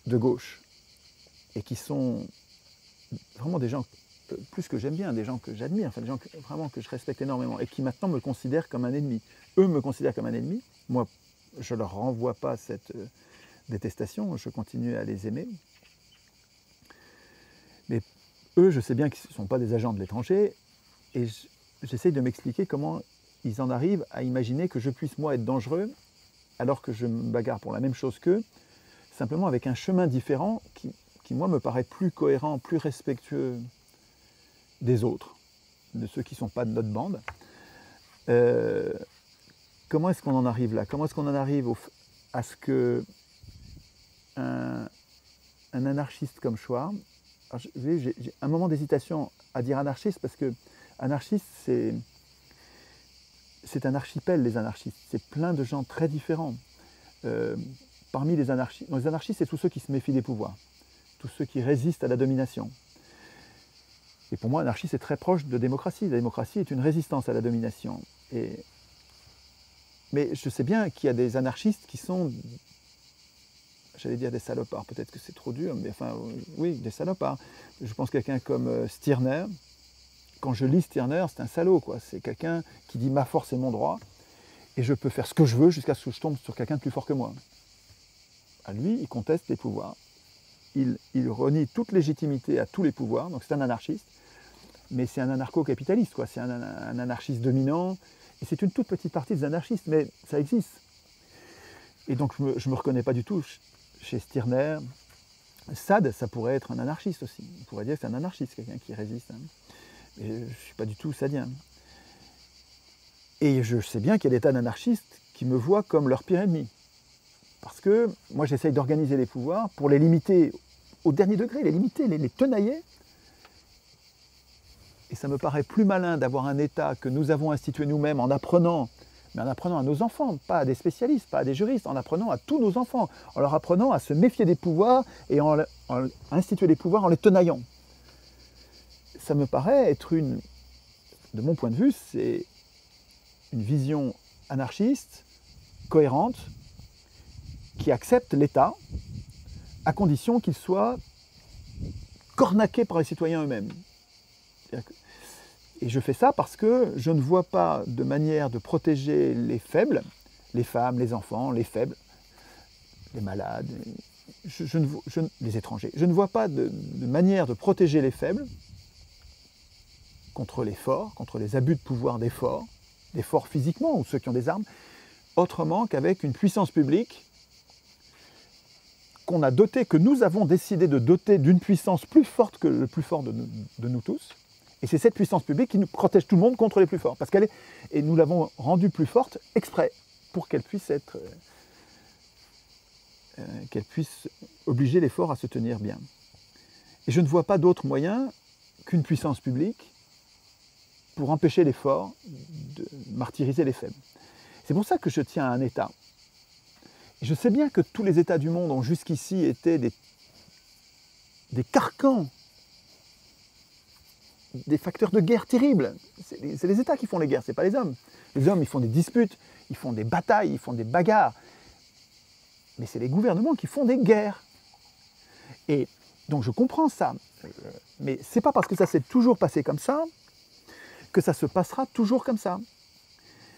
de gauche, et qui sont vraiment des gens plus que j'aime bien, des gens que j'admire, enfin des gens vraiment que je respecte énormément, et qui maintenant me considèrent comme un ennemi. Eux me considèrent comme un ennemi, moi je ne leur renvoie pas cette détestation, je continue à les aimer. Mais eux, je sais bien qu'ils ne sont pas des agents de l'étranger, et j'essaye de m'expliquer comment ils en arrivent à imaginer que je puisse moi être dangereux, alors que je me bagarre pour la même chose qu'eux, simplement avec un chemin différent qui moi, me paraît plus cohérent, plus respectueux des autres, de ceux qui ne sont pas de notre bande. Comment est-ce qu'on en arrive là? Comment est-ce qu'on en arrive à ce que un anarchiste comme Chouard J'ai un moment d'hésitation à dire anarchiste parce que anarchiste, c'est un archipel, les anarchistes. C'est plein de gens très différents. Parmi les anarchistes, c'est tous ceux qui se méfient des pouvoirs, tous ceux qui résistent à la domination. Et pour moi, anarchie, c'est très proche de démocratie. La démocratie est une résistance à la domination. Mais je sais bien qu'il y a des anarchistes qui sont, j'allais dire des salopards, peut-être que c'est trop dur, mais enfin, oui, des salopards. Je pense quelqu'un comme Stirner. Quand je lis Stirner, c'est un salaud, quoi. C'est quelqu'un qui dit « ma force est mon droit » et je peux faire ce que je veux jusqu'à ce que je tombe sur quelqu'un de plus fort que moi. À lui, il conteste les pouvoirs. Il renie toute légitimité à tous les pouvoirs, donc c'est un anarchiste, mais c'est un anarcho-capitaliste, quoi. C'est un anarchiste dominant, et c'est une toute petite partie des anarchistes, mais ça existe. Et donc je ne me reconnais pas du tout chez Stirner. Sade, ça pourrait être un anarchiste aussi. On pourrait dire que c'est un anarchiste, quelqu'un qui résiste. Hein. Mais je ne suis pas du tout sadien. Et je sais bien qu'il y a des tas d'anarchistes qui me voient comme leur pire ennemi. Parce que moi, j'essaye d'organiser les pouvoirs pour les limiter au dernier degré, les limiter, les tenailler. Et ça me paraît plus malin d'avoir un État que nous avons institué nous-mêmes en apprenant, mais en apprenant à nos enfants, pas à des spécialistes, pas à des juristes, en apprenant à tous nos enfants, en leur apprenant à se méfier des pouvoirs et en instituer les pouvoirs en les tenaillant. Ça me paraît être de mon point de vue, c'est une vision anarchiste, cohérente, qui accepte l'État à condition qu'il soit cornaqué par les citoyens eux-mêmes. Et je fais ça parce que je ne vois pas de manière de protéger les faibles, les femmes, les enfants, les faibles, les malades, les étrangers. Je ne vois pas de manière de protéger les faibles contre les forts, contre les abus de pouvoir des forts physiquement ou ceux qui ont des armes, autrement qu'avec une puissance publique qu'on a dotée, que nous avons décidé de doter d'une puissance plus forte que le plus fort de nous tous. Et c'est cette puissance publique qui nous protège tout le monde contre les plus forts. Parce et nous l'avons rendue plus forte exprès, pour qu'elle puisse obliger les forts à se tenir bien. Et je ne vois pas d'autre moyen qu'une puissance publique pour empêcher les forts de martyriser les faibles. C'est pour ça que je tiens à un État. Et je sais bien que tous les États du monde ont jusqu'ici été des carcans, des facteurs de guerre terribles. C'est les États qui font les guerres, ce n'est pas les hommes. Les hommes, ils font des disputes, ils font des batailles, ils font des bagarres. Mais c'est les gouvernements qui font des guerres. Et donc je comprends ça. Mais ce n'est pas parce que ça s'est toujours passé comme ça que ça se passera toujours comme ça.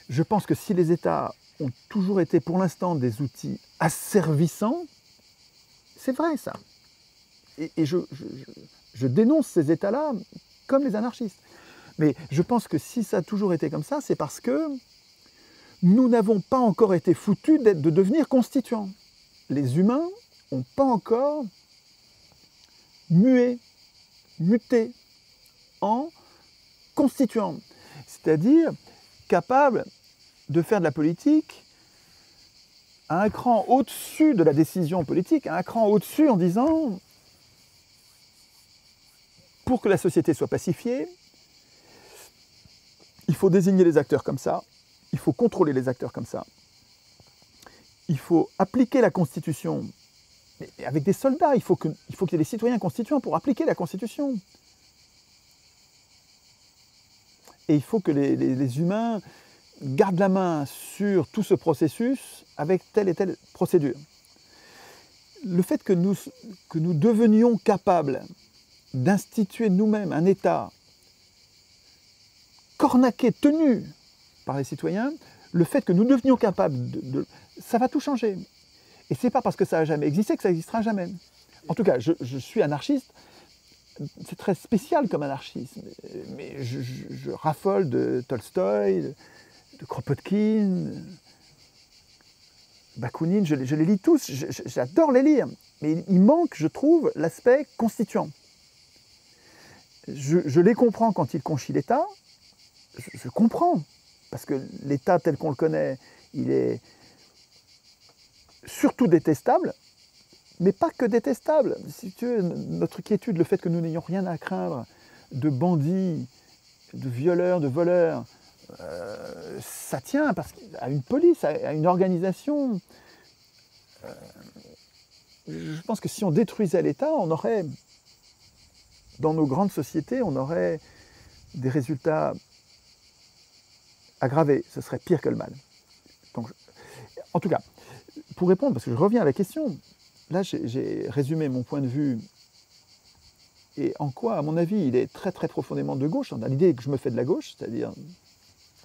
Je pense que si les États ont toujours été pour l'instant des outils asservissants, c'est vrai ça. Et je dénonce ces États-là comme les anarchistes. Mais je pense que si ça a toujours été comme ça, c'est parce que nous n'avons pas encore été foutus de devenir constituants. Les humains n'ont pas encore muté en constituants, c'est-à-dire capables de faire de la politique à un cran au-dessus de la décision politique, à un cran au-dessus en disant pour que la société soit pacifiée, il faut désigner les acteurs comme ça, il faut contrôler les acteurs comme ça, il faut appliquer la Constitution, mais avec des soldats, il faut qu'il y ait des citoyens constituants pour appliquer la Constitution. Et il faut que les humains gardent la main sur tout ce processus avec telle et telle procédure. Le fait que nous devenions capables d'instituer nous-mêmes un État cornaqué, tenu par les citoyens, le fait que nous devenions capables ça va tout changer. Et ce n'est pas parce que ça n'a jamais existé que ça n'existera jamais. En tout cas, je suis anarchiste. C'est très spécial comme anarchisme, mais je raffole de Tolstoï, de Kropotkin, Bakounine, je les lis tous, j'adore les lire, mais il manque, je trouve, l'aspect constituant. Je les comprends quand ils conchient l'État, je comprends, parce que l'État tel qu'on le connaît, il est surtout détestable, mais pas que détestable. Si tu veux, notre quiétude, le fait que nous n'ayons rien à craindre de bandits, de violeurs, de voleurs, ça tient à une police, à une organisation. Je pense que si on détruisait l'État, on aurait, dans nos grandes sociétés, on aurait des résultats aggravés. Ce serait pire que le mal. Donc, en tout cas, pour répondre, parce que je reviens à la question, là j'ai résumé mon point de vue et en quoi, à mon avis, il est très très profondément de gauche, dans l'idée que je me fais de la gauche, c'est-à-dire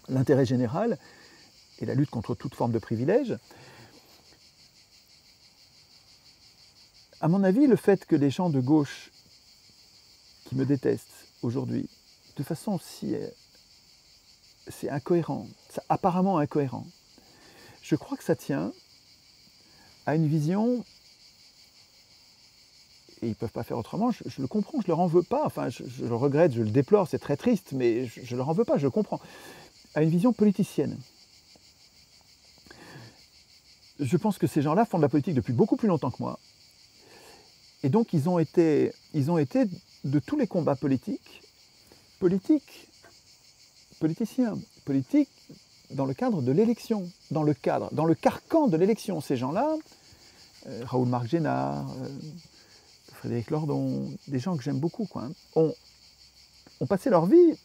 l'intérêt général et la lutte contre toute forme de privilège. À mon avis, le fait que les gens de gauche qui me détestent aujourd'hui, de façon c'est incohérent, c'est apparemment incohérent, je crois que ça tient à une vision, et ils ne peuvent pas faire autrement, je le comprends, je ne leur en veux pas, enfin je le regrette, je le déplore, c'est très triste, mais je ne leur en veux pas, je le comprends, à une vision politicienne. Je pense que ces gens-là font de la politique depuis beaucoup plus longtemps que moi, et donc ils ont été de tous les combats politiciens, dans le cadre de l'élection, dans le carcan de l'élection. Ces gens-là, Raoul Marc Génard, Frédéric Lordon, des gens que j'aime beaucoup, quoi, ont passé leur vie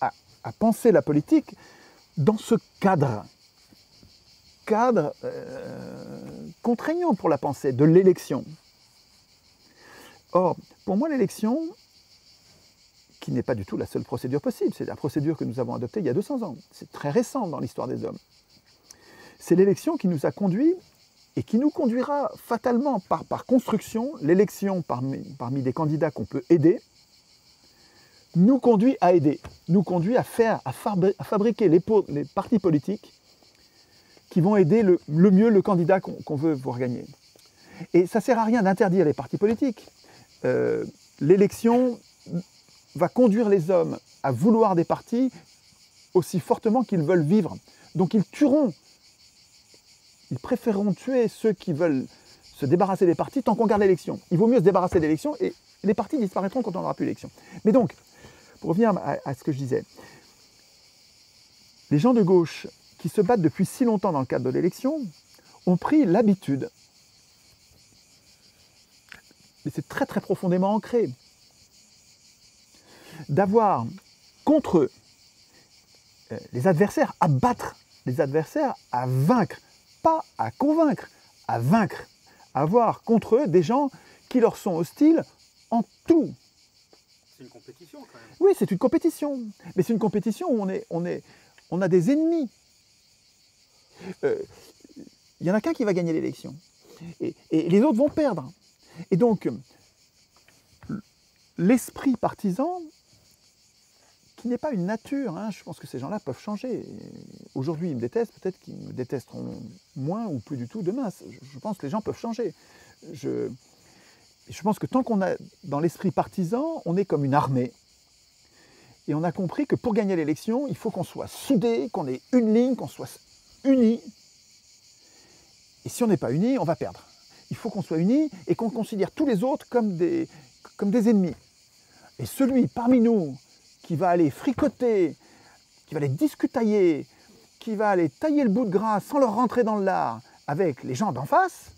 à penser la politique dans ce cadre contraignant pour la pensée, de l'élection. Or, pour moi, l'élection, qui n'est pas du tout la seule procédure possible, c'est la procédure que nous avons adoptée il y a 200 ans, c'est très récent dans l'histoire des hommes. C'est l'élection qui nous a conduits et qui nous conduira fatalement par construction, l'élection parmi des candidats qu'on peut aider, nous conduit à aider, nous conduit à fabriquer les partis politiques qui vont aider le mieux le candidat qu'on veut voir gagner. Et ça ne sert à rien d'interdire les partis politiques. L'élection va conduire les hommes à vouloir des partis aussi fortement qu'ils veulent vivre. Donc ils préféreront tuer ceux qui veulent se débarrasser des partis tant qu'on garde l'élection. Il vaut mieux se débarrasser de l'élection et les partis disparaîtront quand on n'aura plus l'élection. Mais donc, pour revenir à ce que je disais, les gens de gauche qui se battent depuis si longtemps dans le cadre de l'élection ont pris l'habitude, mais c'est très très profondément ancré, d'avoir contre eux les adversaires à battre, les adversaires à vaincre, pas à convaincre, à vaincre, avoir contre eux des gens qui leur sont hostiles en tout. C'est une compétition quand même. Oui, c'est une compétition, mais c'est une compétition où on a des ennemis. Il n'y en a qu'un qui va gagner l'élection, et les autres vont perdre. Et donc, l'esprit partisan, qui n'est pas une nature, hein, je pense que ces gens-là peuvent changer. Aujourd'hui, ils me détestent, peut-être qu'ils me détesteront moins ou plus du tout demain. Je pense que les gens peuvent changer. Je pense que tant qu'on a dans l'esprit partisan, on est comme une armée. Et on a compris que pour gagner l'élection, il faut qu'on soit soudés, qu'on ait une ligne, qu'on soit unis. Et si on n'est pas unis, on va perdre. Il faut qu'on soit unis et qu'on considère tous les autres comme des ennemis. Et celui parmi nous qui va aller fricoter, qui va aller discutailler, qui va aller tailler le bout de gras sans leur rentrer dans le lard avec les gens d'en face,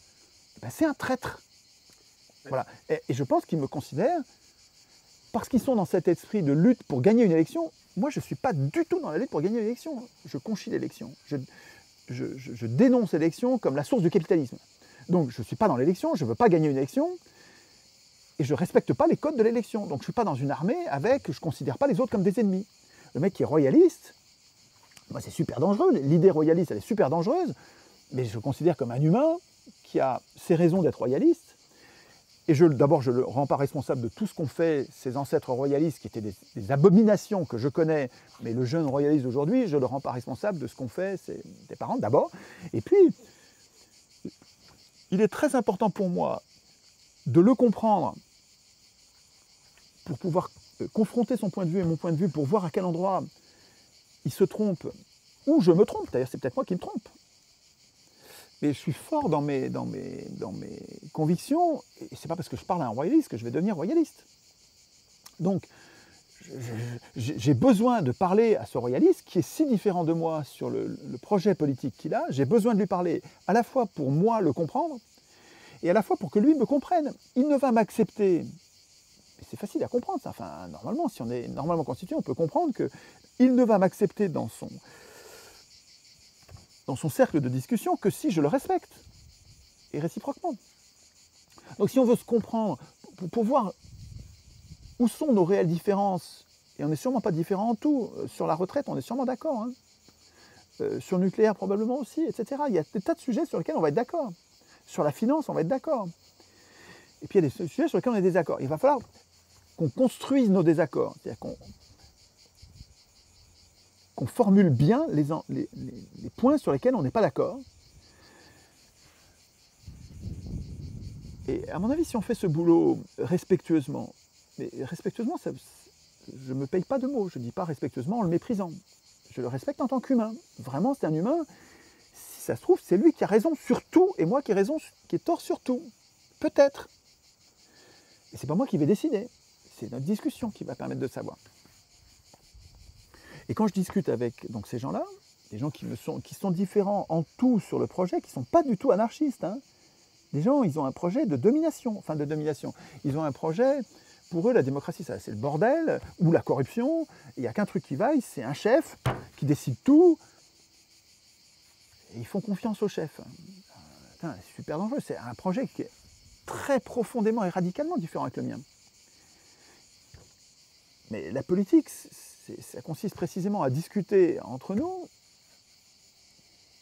ben c'est un traître. Voilà. Et je pense qu'ils me considèrent, parce qu'ils sont dans cet esprit de lutte pour gagner une élection. Moi, je ne suis pas du tout dans la lutte pour gagner une élection. Je conchis l'élection. Je dénonce l'élection comme la source du capitalisme. Donc, je ne suis pas dans l'élection, je ne veux pas gagner une élection, et je ne respecte pas les codes de l'élection. Donc, je ne suis pas dans une armée je ne considère pas les autres comme des ennemis. Le mec qui est royaliste, moi, c'est super dangereux. L'idée royaliste, elle est super dangereuse, mais je le considère comme un humain qui a ses raisons d'être royaliste. Et d'abord, je ne le rends pas responsable de tout ce qu'ont fait ses ancêtres royalistes, qui étaient des abominations que je connais, mais le jeune royaliste d'aujourd'hui, je ne le rends pas responsable de ce qu'ont fait ses parents, d'abord. Et puis, il est très important pour moi de le comprendre pour pouvoir confronter son point de vue et mon point de vue, pour voir à quel endroit il se trompe, ou je me trompe, d'ailleurs c'est peut-être moi qui me trompe. Mais je suis fort dans mes convictions, et c'est pas parce que je parle à un royaliste que je vais devenir royaliste. Donc, j'ai besoin de parler à ce royaliste qui est si différent de moi sur le projet politique qu'il a. J'ai besoin de lui parler à la fois pour moi le comprendre et à la fois pour que lui me comprenne. Il ne va m'accepter. C'est facile à comprendre ça. Enfin, normalement, si on est normalement constitué, on peut comprendre qu'il ne va m'accepter dans son cercle de discussion que si je le respecte. Et réciproquement. Donc si on veut se comprendre, pour voir où sont nos réelles différences, et on n'est sûrement pas différents en tout, sur la retraite on est sûrement d'accord, hein. Sur le nucléaire probablement aussi, etc. Il y a des tas de sujets sur lesquels on va être d'accord. Sur la finance on va être d'accord. Et puis il y a des sujets sur lesquels on est désaccord. Il va falloir qu'on construise nos désaccords, c'est-à-dire qu'on formule bien les points sur lesquels on n'est pas d'accord. Et à mon avis, si on fait ce boulot respectueusement, mais respectueusement, je ne me paye pas de mots, je ne dis pas respectueusement en le méprisant. Je le respecte en tant qu'humain. Vraiment, c'est un humain. Si ça se trouve, c'est lui qui a raison sur tout, et moi qui ai tort sur tout. Peut-être. Et c'est pas moi qui vais décider. C'est notre discussion qui va permettre de savoir. Et quand je discute avec donc, ces gens-là, des gens qui sont différents en tout sur le projet, qui ne sont pas du tout anarchistes, hein. Les gens, ils ont un projet de domination, Ils ont un projet, pour eux, la démocratie, c'est le bordel, ou la corruption, il n'y a qu'un truc qui vaille, c'est un chef qui décide tout, et ils font confiance au chef. C'est super dangereux, c'est un projet qui est très profondément et radicalement différent avec le mien. Mais la politique, ça consiste précisément à discuter entre nous,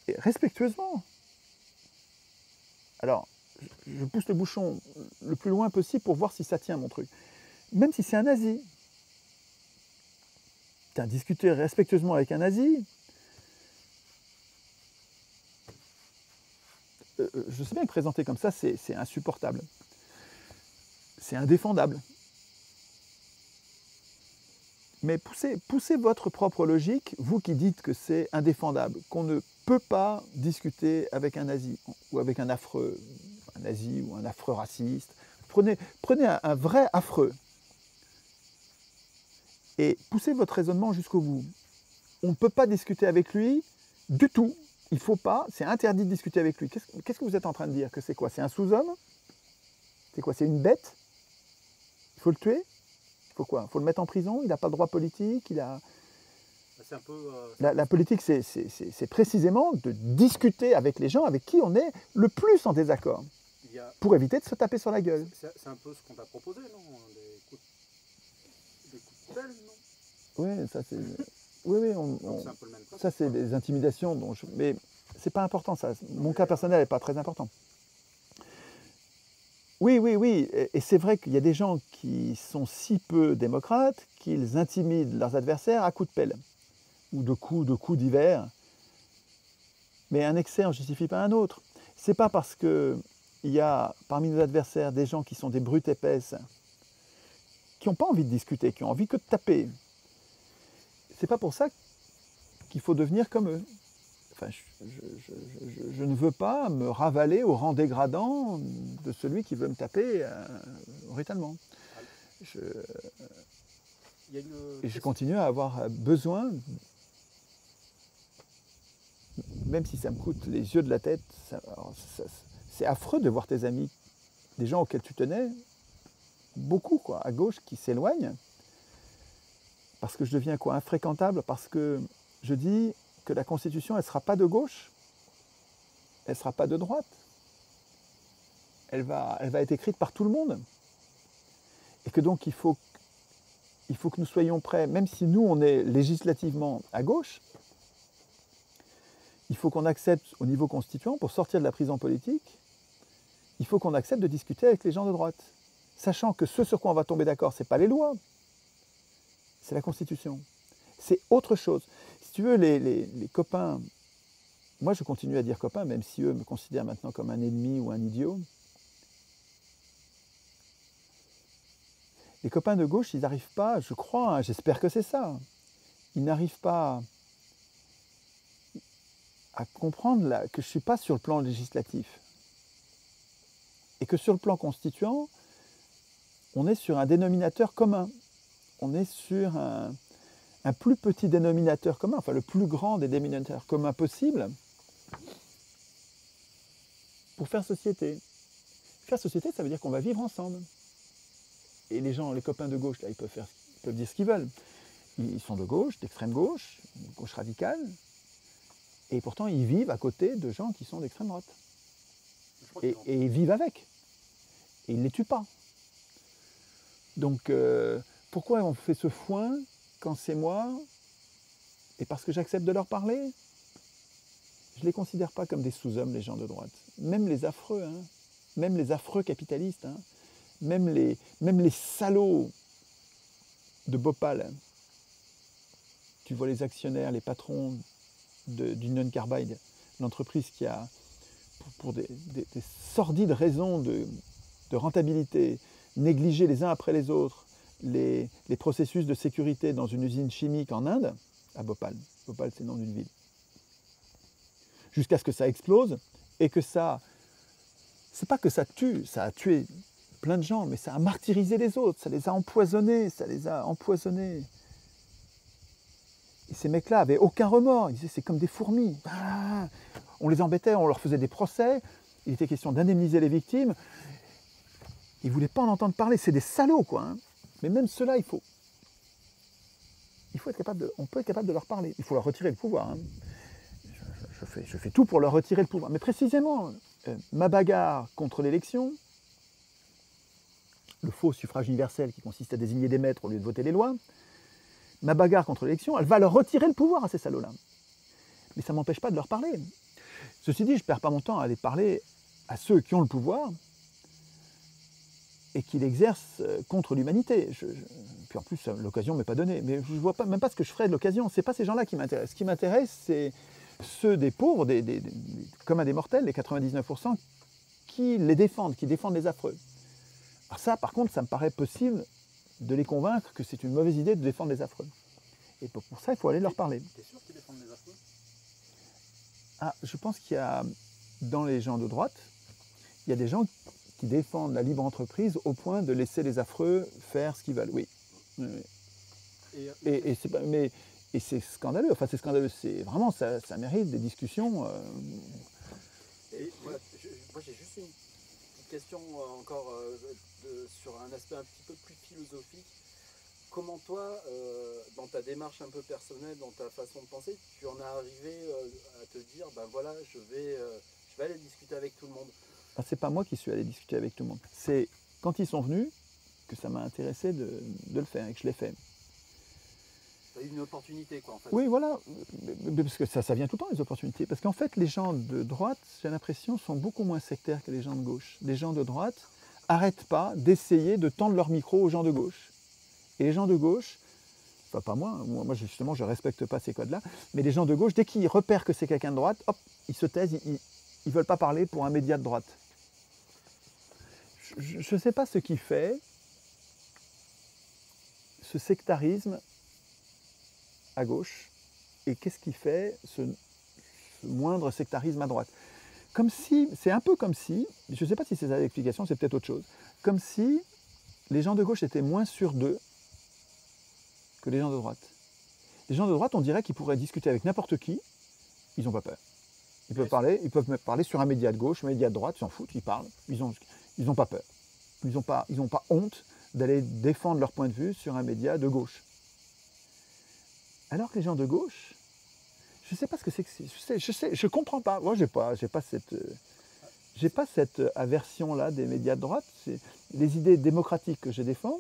et respectueusement. Alors, je pousse le bouchon le plus loin possible pour voir si ça tient mon truc. Même si c'est un nazi. Discuter respectueusement avec un nazi, je sais bien que présenter comme ça, c'est insupportable. C'est indéfendable. Mais poussez votre propre logique, vous qui dites que c'est indéfendable, qu'on ne peut pas discuter avec un nazi ou avec un affreux, un nazi ou un affreux raciste. Prenez un vrai affreux et poussez votre raisonnement jusqu'au bout. On ne peut pas discuter avec lui du tout. Il ne faut pas, c'est interdit de discuter avec lui. Qu'est-ce que vous êtes en train de dire? Que c'est quoi? C'est un sous-homme? C'est quoi? C'est une bête? Il faut le tuer? Il faut quoi? Il faut le mettre en prison? Il n'a pas de droit politique? C'est un peu, la politique, c'est précisément de discuter avec les gens avec qui on est le plus en désaccord, pour éviter de se taper sur la gueule. C'est un peu ce qu'on t'a proposé, non? Des coups de pelle, non? Oui, ça c'est... Oui, c'est un peu le même principe, ça c'est des intimidations, mais c'est pas important ça. Mon cas personnel n'est pas très important. Oui, et c'est vrai qu'il y a des gens qui sont si peu démocrates qu'ils intimident leurs adversaires à coups de pelle, ou de coups divers. Mais un excès n'en justifie pas un autre. C'est pas parce qu'il y a parmi nos adversaires des gens qui sont des brutes épaisses, qui n'ont pas envie de discuter, qui ont envie que de taper. C'est pas pour ça qu'il faut devenir comme eux. Enfin, je ne veux pas me ravaler au rang dégradant de celui qui veut me taper brutalement. Et je continue à avoir besoin, même si ça me coûte les yeux de la tête, c'est affreux de voir tes amis, des gens auxquels tu tenais, beaucoup à gauche, qui s'éloignent, parce que je deviens infréquentable, parce que je dis que la Constitution, elle ne sera pas de gauche, elle ne sera pas de droite, elle va être écrite par tout le monde, et que donc il faut que nous soyons prêts, même si nous on est législativement à gauche, il faut qu'on accepte au niveau constituant, pour sortir de la prison politique, il faut qu'on accepte de discuter avec les gens de droite, sachant que ce sur quoi on va tomber d'accord, ce n'est pas les lois, c'est la Constitution. C'est autre chose. Si tu veux, les copains, moi je continue à dire copains, même si eux me considèrent maintenant comme un ennemi ou un idiot. Les copains de gauche, ils n'arrivent pas, je crois, j'espère que c'est ça, ils n'arrivent pas à comprendre que je ne suis pas sur le plan législatif. Et que sur le plan constituant, on est sur un dénominateur commun. On est sur un plus petit dénominateur commun, enfin le plus grand des dénominateurs communs possibles pour faire société. Faire société, ça veut dire qu'on va vivre ensemble. Et les gens, les copains de gauche, là, ils peuvent dire ce qu'ils veulent. Ils sont de gauche, d'extrême gauche radicale, et pourtant ils vivent à côté de gens qui sont d'extrême droite. Et ils vivent avec. Et ils ne les tuent pas. Donc, pourquoi on fait ce foin quand c'est moi? Et parce que j'accepte de leur parler? Je ne les considère pas comme des sous-hommes, les gens de droite. Même les affreux, hein. Même les affreux capitalistes, hein. Même les salauds de Bhopal. Tu vois les actionnaires, les patrons d'Union Carbide, l'entreprise qui a, pour des sordides raisons de rentabilité, négligé les uns après les autres les processus de sécurité dans une usine chimique en Inde, à Bhopal. Bhopal, c'est le nom d'une ville. Jusqu'à ce que ça explose et que ça... C'est pas que ça tue, ça a tué plein de gens, mais ça a martyrisé les autres, ça les a empoisonnés, Et ces mecs-là avaient aucun remords, ils disaient c'est comme des fourmis. Ah, on les embêtait, on leur faisait des procès, il était question d'indemniser les victimes. Ils ne voulaient pas en entendre parler, c'est des salauds, quoi. Hein. Mais même ceux-là, on peut être capable de leur parler. Il faut leur retirer le pouvoir. Hein. Je fais tout pour leur retirer le pouvoir. Mais précisément, ma bagarre contre l'élection, le faux suffrage universel qui consiste à désigner des maîtres au lieu de voter les lois, ma bagarre contre l'élection, elle va leur retirer le pouvoir à ces salauds-là. Mais ça ne m'empêche pas de leur parler. Ceci dit, je ne perds pas mon temps à aller parler à ceux qui ont le pouvoir et qui l'exercent contre l'humanité. Puis en plus, l'occasion ne m'est pas donnée. Mais je ne vois même pas ce que je ferais de l'occasion. Ce n'est pas ces gens-là qui m'intéressent. Ce qui m'intéresse, c'est ceux des pauvres, comme un des mortels, les 99%, qui les défendent, qui défendent les affreux. Alors ça, par contre, ça me paraît possible de les convaincre que c'est une mauvaise idée de défendre les affreux. Et pour ça, il faut aller leur parler. T'es sûr qu'ils défendent les affreux? Ah, je pense qu'il y a, dans les gens de droite, il y a des gens qui défendent la libre entreprise au point de laisser les affreux faire ce qu'ils veulent. Oui. Et c'est scandaleux. Enfin, c'est scandaleux. C'est vraiment, ça mérite des discussions. Et moi, j'ai juste une petite question encore sur un aspect un petit peu plus philosophique. Comment toi, dans ta démarche un peu personnelle, dans ta façon de penser, tu en es arrivé à te dire, ben voilà, je vais aller discuter avec tout le monde. C'est pas moi qui suis allé discuter avec tout le monde. C'est quand ils sont venus que ça m'a intéressé de le faire et que je l'ai fait. Tu as eu une opportunité, quoi, en fait. Oui, voilà. Parce que ça vient tout le temps, les opportunités. Parce qu'en fait, les gens de droite, j'ai l'impression, sont beaucoup moins sectaires que les gens de gauche. Les gens de droite n'arrêtent pas d'essayer de tendre leur micro aux gens de gauche. Et les gens de gauche, enfin pas moi justement, je ne respecte pas ces codes-là, mais les gens de gauche, dès qu'ils repèrent que c'est quelqu'un de droite, hop, ils se taisent, ils ne veulent pas parler pour un média de droite. Je ne sais pas ce qui fait ce sectarisme à gauche et qu'est-ce qui fait ce moindre sectarisme à droite. Comme si, c'est un peu comme si, je ne sais pas si c'est ça l'explication, c'est peut-être autre chose, comme si les gens de gauche étaient moins sûrs d'eux que les gens de droite. Les gens de droite, on dirait qu'ils pourraient discuter avec n'importe qui, ils n'ont pas peur. Ils peuvent même parler sur un média de gauche, un média de droite, ils s'en foutent, ils parlent, ils n'ont pas peur. Ils n'ont pas honte d'aller défendre leur point de vue sur un média de gauche. Alors que les gens de gauche, je ne sais pas ce que c'est que je comprends pas. Moi, j'ai pas cette aversion-là des médias de droite. Les idées démocratiques que je défends,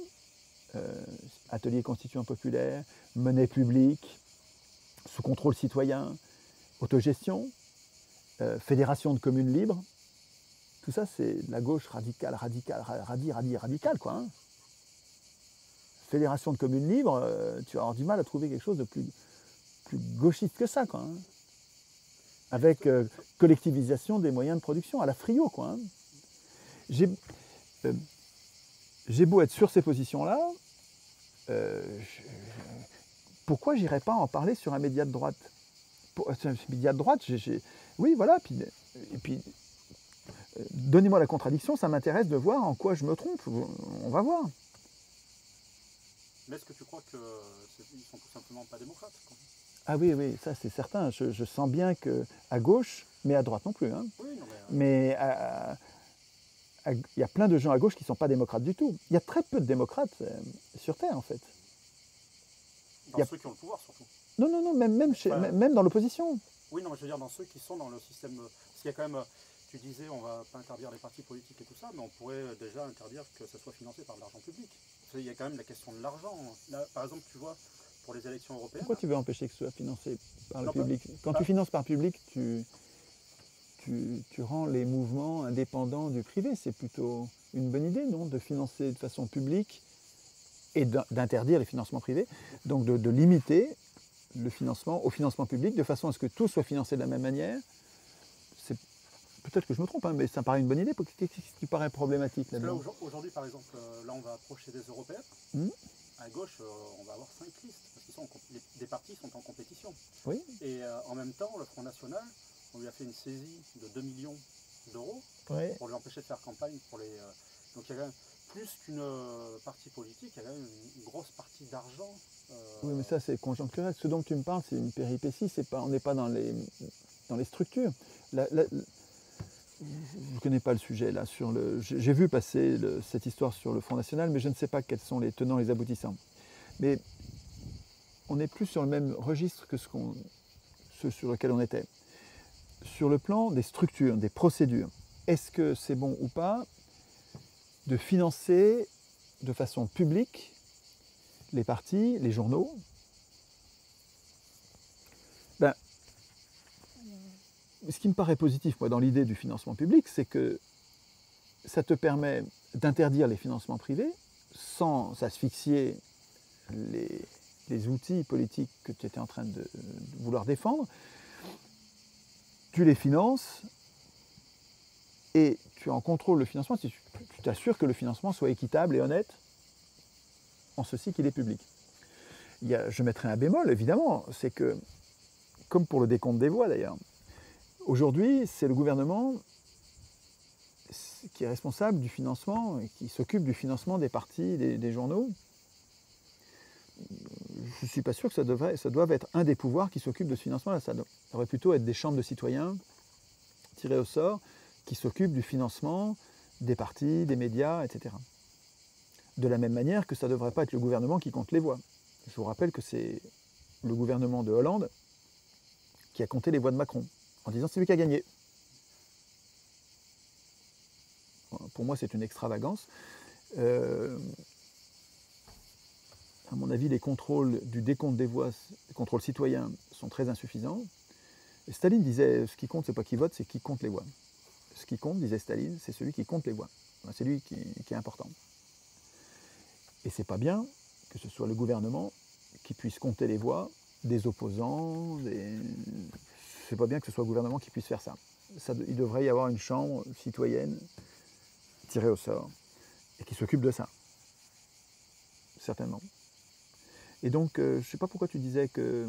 atelier constituant populaire, monnaie publique, sous contrôle citoyen, autogestion, fédération de communes libres, tout ça, c'est la gauche radicale, quoi. Hein. Fédération de communes libres, tu vas avoir du mal à trouver quelque chose de plus gauchiste que ça, quoi. Hein. Avec collectivisation des moyens de production, à la Friot, quoi. Hein. J'ai beau être sur ces positions-là, pourquoi j'irais pas en parler sur un média de droite? il y a de droite, oui, voilà. Et puis, donnez-moi la contradiction, ça m'intéresse de voir en quoi je me trompe. On va voir. Mais est-ce que tu crois qu'ils ne sont tout simplement pas démocrates, quoi? Ah oui, oui, ça c'est certain. Je sens bien qu'à gauche, mais à droite non plus. Hein. Oui, non, Mais il y a plein de gens à gauche qui ne sont pas démocrates du tout. Il y a très peu de démocrates sur Terre, en fait. dans ceux qui ont le pouvoir, surtout. Non, non, non, même dans l'opposition. Oui, non, mais je veux dire dans ceux qui sont dans le système. Parce qu'il y a quand même. Tu disais, on ne va pas interdire les partis politiques et tout ça, mais on pourrait déjà interdire que ça soit financé par de l'argent public. Il y a quand même la question de l'argent. Là, par exemple, tu vois, pour les élections européennes. Pourquoi tu veux empêcher que ce soit financé par le public? Quand tu finances par public, tu rends les mouvements indépendants du privé. C'est plutôt une bonne idée, non? De financer de façon publique et d'interdire les financements privés. Donc de limiter le financement au financement public de façon à ce que tout soit financé de la même manière. Peut-être que je me trompe, hein, mais ça me paraît une bonne idée. Qu'est-ce qui te paraît problématique là-dedans? Là, aujourd'hui, par exemple, là, on va approcher des européennes. À gauche, on va avoir 5 listes, parce que des partis sont en compétition. Oui. Et en même temps, le Front National, on lui a fait une saisie de 2 millions d'euros pour lui empêcher de faire campagne pour les. Donc il y a quand même plus qu'une partie politique, il y a quand même une grosse partie d'argent. Oui, mais ça c'est conjoncturel. Ce dont tu me parles, c'est une péripétie. On n'est pas dans les structures. Je ne connais pas le sujet là. J'ai vu passer cette histoire sur le Front National, mais je ne sais pas quels sont les tenants et les aboutissants. Mais on est plus sur le même registre que ceux sur lequel on était. Sur le plan des structures, des procédures, est-ce que c'est bon ou pas de financer de façon publique les partis, les journaux? Ce qui me paraît positif, moi, dans l'idée du financement public, c'est que ça te permet d'interdire les financements privés sans asphyxier les outils politiques que tu étais en train de vouloir défendre. Tu les finances et tu en contrôles le financement. Tu t'assures que le financement soit équitable et honnête, en ceci qu'il est public. Je mettrai un bémol, évidemment, c'est que, comme pour le décompte des voix d'ailleurs, aujourd'hui, c'est le gouvernement qui est responsable du financement et qui s'occupe du financement des partis, des journaux. Je ne suis pas sûr que ça doive être un des pouvoirs qui s'occupe de ce financement-là. Ça devrait plutôt être des chambres de citoyens tirées au sort qui s'occupent du financement des partis, des médias, etc. De la même manière que ça ne devrait pas être le gouvernement qui compte les voix. Je vous rappelle que c'est le gouvernement de Hollande qui a compté les voix de Macron, en disant c'est lui qui a gagné. Pour moi, c'est une extravagance. À mon avis, les contrôles du décompte des voix, les contrôles citoyens, sont très insuffisants. Et Staline disait, ce qui compte, c'est pas qui vote, c'est qui compte les voix. Ce qui compte, disait Staline, c'est celui qui compte les voix. C'est lui qui est important. Et c'est pas bien que ce soit le gouvernement qui puisse compter les voix des opposants. C'est pas bien que ce soit le gouvernement qui puisse faire ça. Il devrait y avoir une chambre citoyenne tirée au sort et qui s'occupe de ça. Certainement. Et donc, je ne sais pas pourquoi tu disais que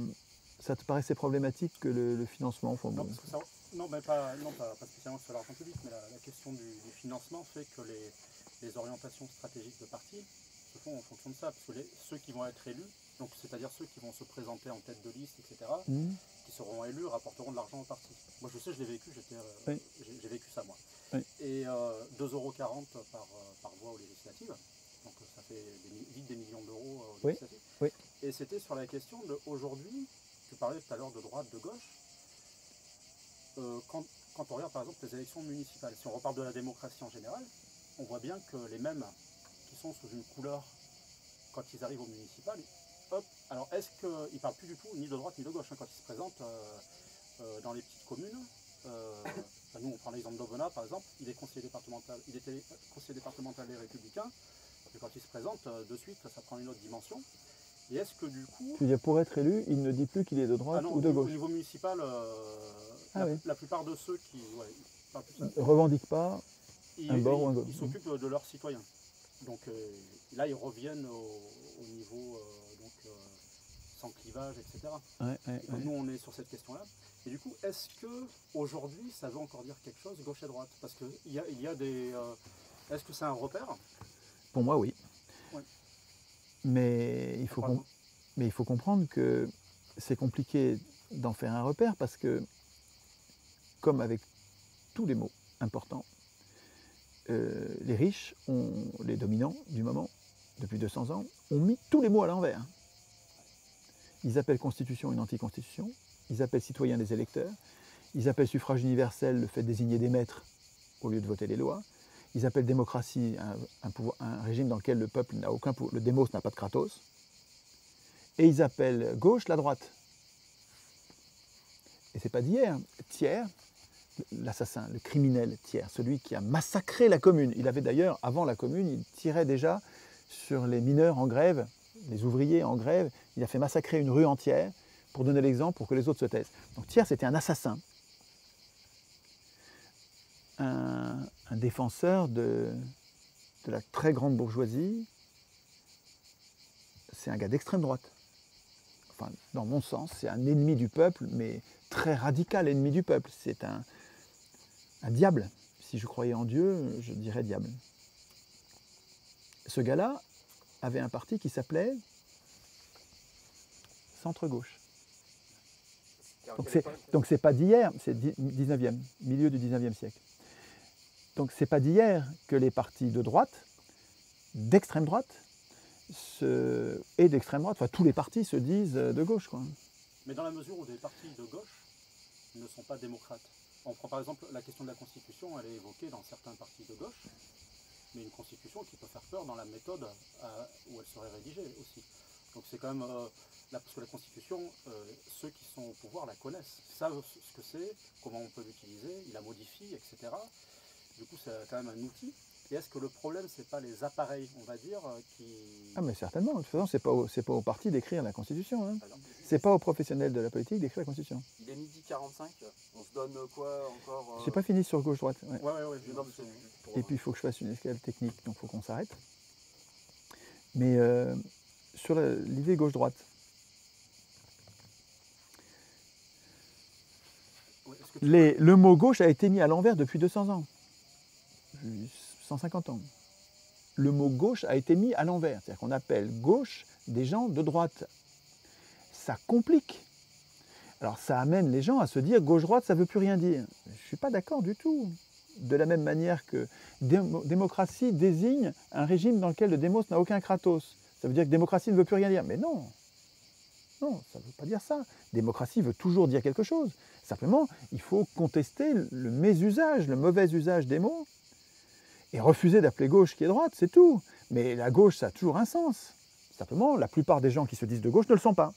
ça te paraissait problématique que le financement... Non, pas spécialement sur l'argent public, mais la question du financement fait que les orientations stratégiques de partis se font en fonction de ça. Parce que ceux qui vont être élus, donc c'est-à-dire ceux qui vont se présenter en tête de liste, etc., qui seront élus, rapporteront de l'argent au parti. Moi, je sais, je l'ai vécu, j'ai vécu ça, moi. Oui. Et 2,40 € par voix aux législatives. Donc ça fait vite des millions d'euros aux législatives. Oui. Et c'était sur la question de aujourd'hui, tu parlais tout à l'heure de droite, de gauche. Quand on regarde par exemple les élections municipales, si on reparle de la démocratie en général, on voit bien que les mêmes qui sont sous une couleur, quand ils arrivent au municipal, hop, alors est-ce qu'ils ne parlent plus du tout ni de droite ni de gauche, hein, quand ils se présentent dans les petites communes. Nous on prend l'exemple d'Aubenas par exemple, il était conseiller départemental des Républicains, et quand il se présente, de suite ça prend une autre dimension. Et est-ce que du coup... Tu veux dire, pour être élu, il ne dit plus qu'il est de droite ou de gauche? Au niveau municipal, la plupart de ceux qui ne revendiquent pas un bord ou un gauche. Ils s'occupent de leurs citoyens. Donc là, ils reviennent au niveau sans clivage, etc. Ouais, Et comme nous, on est sur cette question-là. Et du coup, est-ce qu'aujourd'hui, ça veut encore dire quelque chose, gauche et droite? Parce qu'il y a des... est-ce que c'est un repère? Pour moi, oui. Ouais. Mais il faut comprendre que c'est compliqué d'en faire un repère parce que, comme avec tous les mots importants, les riches, les dominants du moment, depuis 200 ans, ont mis tous les mots à l'envers. Ils appellent constitution une anticonstitution, ils appellent citoyens des électeurs, ils appellent suffrage universel le fait de désigner des maîtres au lieu de voter les lois, ils appellent démocratie un régime dans lequel le peuple n'a aucun pouvoir, le démos n'a pas de kratos, et ils appellent gauche la droite. Et c'est pas d'hier. Thiers, l'assassin, le criminel Thiers, celui qui a massacré la commune. Il avait d'ailleurs, avant la commune, il tirait déjà sur les mineurs en grève, les ouvriers en grève. Il a fait massacrer une rue entière pour donner l'exemple, pour que les autres se taisent. Donc Thiers, c'était un assassin, un défenseur de la très grande bourgeoisie. C'est un gars d'extrême droite. Enfin, dans mon sens, c'est un ennemi du peuple, mais très radical ennemi du peuple. C'est un diable. Si je croyais en Dieu, je dirais diable. Ce gars-là avait un parti qui s'appelait Centre-Gauche. Donc c'est pas d'hier, c'est 19e, milieu du 19e siècle. Donc c'est pas d'hier que les partis de droite, d'extrême droite, et d'extrême droite, enfin tous les partis se disent de gauche, quoi. Mais dans la mesure où des partis de gauche ne sont pas démocrates. On prend par exemple la question de la Constitution, elle est évoquée dans certains partis de gauche, mais une Constitution qui peut faire peur dans la méthode où elle serait rédigée aussi. Donc c'est quand même, là, parce que la Constitution, ceux qui sont au pouvoir la connaissent, savent ce que c'est, comment on peut l'utiliser, ils la modifient, etc. Du coup, c'est quand même un outil. Et est-ce que le problème, c'est pas les appareils, on va dire, qui... Ah mais certainement, de toute façon, c'est pas au parti d'écrire la Constitution. Hein. C'est pas aux professionnels de la politique d'écrire la Constitution. Il est midi 45, on se donne quoi encore J'ai pas fini sur gauche-droite. Ouais. Ouais, Et puis il faut que je fasse une escale technique, donc il faut qu'on s'arrête. Mais sur l'idée gauche-droite, le mot gauche a été mis à l'envers depuis 200 ans, 150 ans. Le mot gauche a été mis à l'envers, c'est-à-dire qu'on appelle gauche des gens de droite. Ça complique. Alors ça amène les gens à se dire gauche-droite, ça ne veut plus rien dire. Je ne suis pas d'accord du tout. De la même manière que démocratie désigne un régime dans lequel le démos n'a aucun kratos. Ça veut dire que démocratie ne veut plus rien dire. Mais non, non, ça ne veut pas dire ça. Démocratie veut toujours dire quelque chose. Simplement, il faut contester le mésusage, le mauvais usage des mots, et refuser d'appeler gauche qui est droite, c'est tout. Mais la gauche, ça a toujours un sens. Simplement, la plupart des gens qui se disent de gauche ne le sont pas.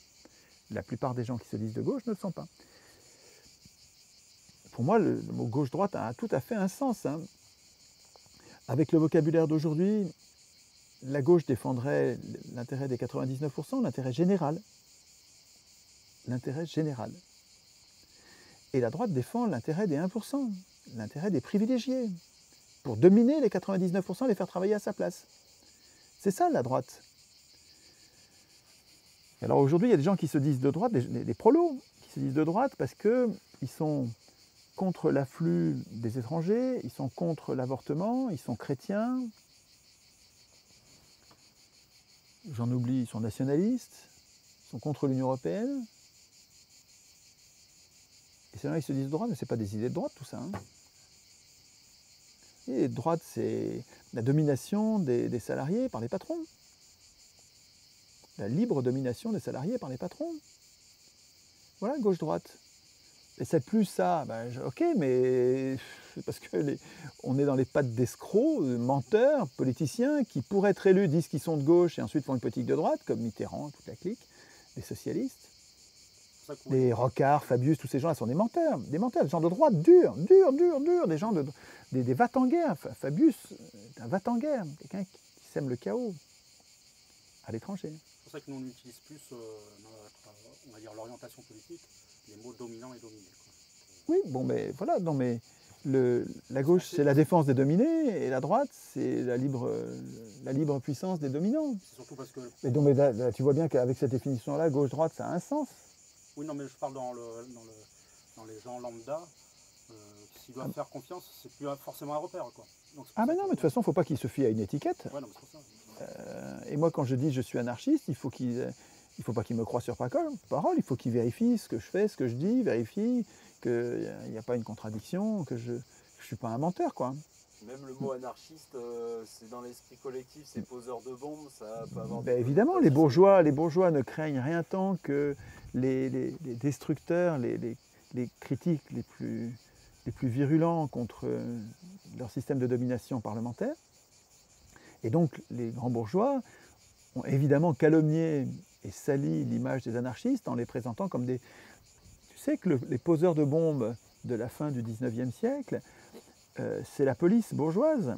La plupart des gens qui se disent de gauche ne le sont pas. Pour moi, le mot gauche-droite a tout à fait un sens. Hein. Avec le vocabulaire d'aujourd'hui, la gauche défendrait l'intérêt des 99%, l'intérêt général. L'intérêt général. Et la droite défend l'intérêt des 1%, l'intérêt des privilégiés, pour dominer les 99% et les faire travailler à sa place. C'est ça la droite. Et alors aujourd'hui, il y a des gens qui se disent de droite, des prolos, qui se disent de droite parce qu'ils sont contre l'afflux des étrangers, ils sont contre l'avortement, ils sont chrétiens. J'en oublie, ils sont nationalistes, ils sont contre l'Union européenne. Et ces gens, ils se disent de droite, mais ce n'est pas des idées de droite tout ça. Hein. Et droite, c'est la domination des salariés par les patrons. La libre domination des salariés par les patrons. Voilà, gauche-droite. Et c'est plus ça, ben, ok, mais parce que on est dans les pattes d'escrocs, de menteurs, politiciens qui, pour être élus, disent qu'ils sont de gauche et ensuite font une politique de droite, comme Mitterrand, toute la clique, les socialistes. Les Rocard, Fabius, tous ces gens-là sont des menteurs, des gens de droite durs, des gens des va-t-en-guerre. Fabius est un va-t-en-guerre, quelqu'un qui sème le chaos à l'étranger. C'est pour ça que nous on utilise plus dans notre, on va dire, l'orientation politique, les mots dominants et dominés. Oui, bon, mais voilà, non, mais La gauche, c'est la défense des dominés, et la droite, c'est la libre puissance des dominants. C'est surtout parce que... Mais donc, là, tu vois bien qu'avec cette définition-là, gauche-droite, ça a un sens. Oui, non, mais je parle dans les gens lambda. S'ils doivent faire confiance, c'est plus forcément un repère, quoi. Donc, Ah ben non, mais de toute façon, il ne faut pas qu'ils se fient à une étiquette. Ouais, non, c'est pour ça. Et moi, quand je dis je suis anarchiste, il faut pas qu'ils me croient sur parole, il faut qu'ils vérifient ce que je fais, ce que je dis, vérifient qu'il n'y a pas une contradiction, que je ne suis pas un menteur, quoi. Même le mot anarchiste, c'est dans l'esprit collectif, c'est poseur de bombes, ça peut avoir... Ben évidemment, les bourgeois ne craignent rien tant que les destructeurs, les critiques les plus virulents contre leur système de domination parlementaire. Et donc, les grands bourgeois ont évidemment calomnié et sali l'image des anarchistes en les présentant comme des... Tu sais que les poseurs de bombes de la fin du 19e siècle, c'est la police bourgeoise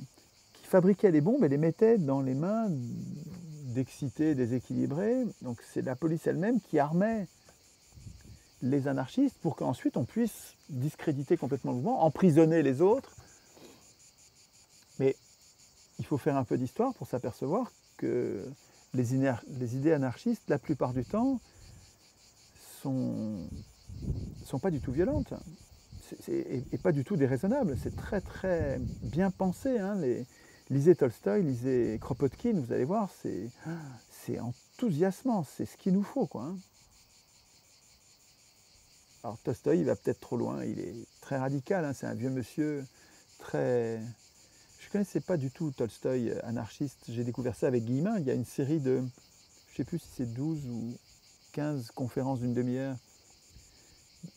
qui fabriquait les bombes et les mettait dans les mains d'excités déséquilibrés. Donc c'est la police elle-même qui armait les anarchistes pour qu'ensuite on puisse discréditer complètement le mouvement, emprisonner les autres. Mais il faut faire un peu d'histoire pour s'apercevoir que les idées anarchistes, la plupart du temps, sont pas du tout violentes et pas du tout déraisonnables. C'est très très bien pensé. Hein. Lisez Tolstoï, lisez Kropotkin, vous allez voir, c'est enthousiasmant, c'est ce qu'il nous faut, quoi. Hein. Alors Tolstoï, il va peut-être trop loin, il est très radical, hein. C'est un vieux monsieur très... Je ne connaissais pas du tout Tolstoï anarchiste, j'ai découvert ça avec Guillemin. Il y a une série de, je ne sais plus si c'est 12 ou 15 conférences d'une demi-heure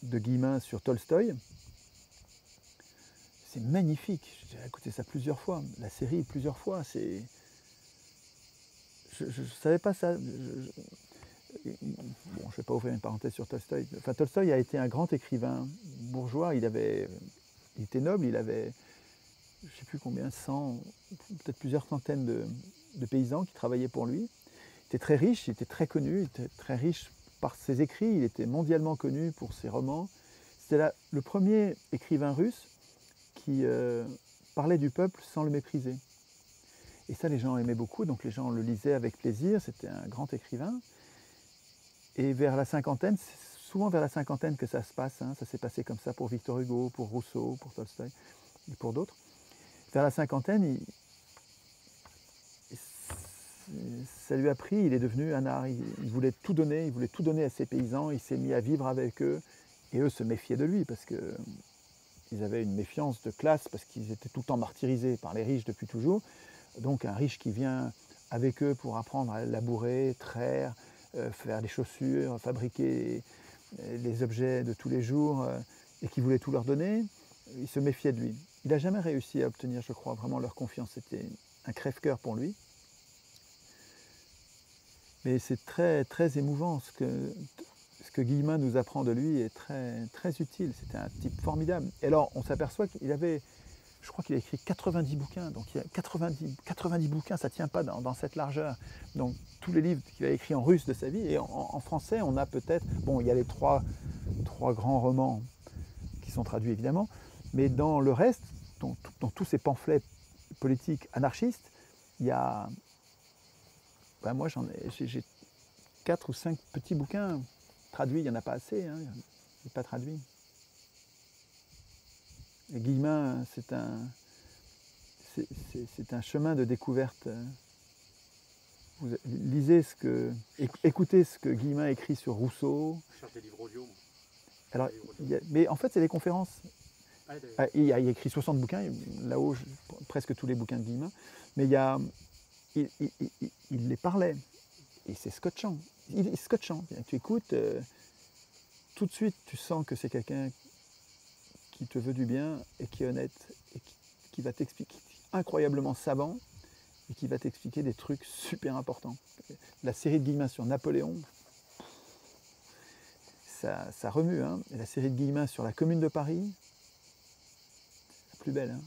de Guillemin sur Tolstoï. C'est magnifique, j'ai écouté ça plusieurs fois, la série plusieurs fois. Je ne savais pas ça. Bon, je ne vais pas ouvrir une parenthèse sur Tolstoï. Enfin, Tolstoï a été un grand écrivain bourgeois, il était noble, il avait... je ne sais plus combien, 100, peut-être plusieurs centaines de paysans qui travaillaient pour lui. Il était très riche, il était très connu, il était très riche par ses écrits, il était mondialement connu pour ses romans. C'était le premier écrivain russe qui parlait du peuple sans le mépriser. Et ça, les gens aimaient beaucoup, donc les gens le lisaient avec plaisir, c'était un grand écrivain. Et vers la cinquantaine, c'est souvent vers la cinquantaine que ça se passe, hein. Ça s'est passé comme ça pour Victor Hugo, pour Rousseau, pour Tolstoï et pour d'autres. Vers la cinquantaine, ça lui a pris, il est devenu anard. Il voulait tout donner à ses paysans, il s'est mis à vivre avec eux, et eux se méfiaient de lui, parce qu'ils avaient une méfiance de classe, parce qu'ils étaient tout le temps martyrisés par les riches depuis toujours. Donc un riche qui vient avec eux pour apprendre à labourer, traire, faire des chaussures, fabriquer les objets de tous les jours, et qui voulait tout leur donner, il se méfiait de lui. Il n'a jamais réussi à obtenir, je crois, vraiment leur confiance. C'était un crève-cœur pour lui. Mais c'est très, très émouvant. Ce que Guillemin nous apprend de lui est très, très utile. C'était un type formidable. Et alors, on s'aperçoit qu'il avait, je crois qu'il a écrit 90 bouquins. Donc, il y a 90 bouquins, ça ne tient pas dans cette largeur. Donc, tous les livres qu'il a écrits en russe de sa vie. Et en français, on a peut-être... Bon, il y a les trois grands romans qui sont traduits, évidemment. Mais dans le reste, dans tous ces pamphlets politiques anarchistes, il y a... Ben moi, j'ai 4 ou 5 petits bouquins traduits, il n'y en a pas assez, hein, il n'est pas traduit. Et Guillemin, c'est un chemin de découverte. Écoutez ce que Guillemin écrit sur Rousseau. Je cherche des livres audio. Alors, mais en fait, c'est des conférences. Il a écrit 60 bouquins, là-haut, presque tous les bouquins de Guillemin, mais il les parlait, et c'est scotchant. Il est scotchant. Tu écoutes, tout de suite, tu sens que c'est quelqu'un qui te veut du bien, et qui est honnête, et qui va t'expliquer, incroyablement savant, et qui va t'expliquer des trucs super importants. La série de Guillemin sur Napoléon, ça remue, hein. Et la série de Guillemin sur la Commune de Paris, plus belle. Hein.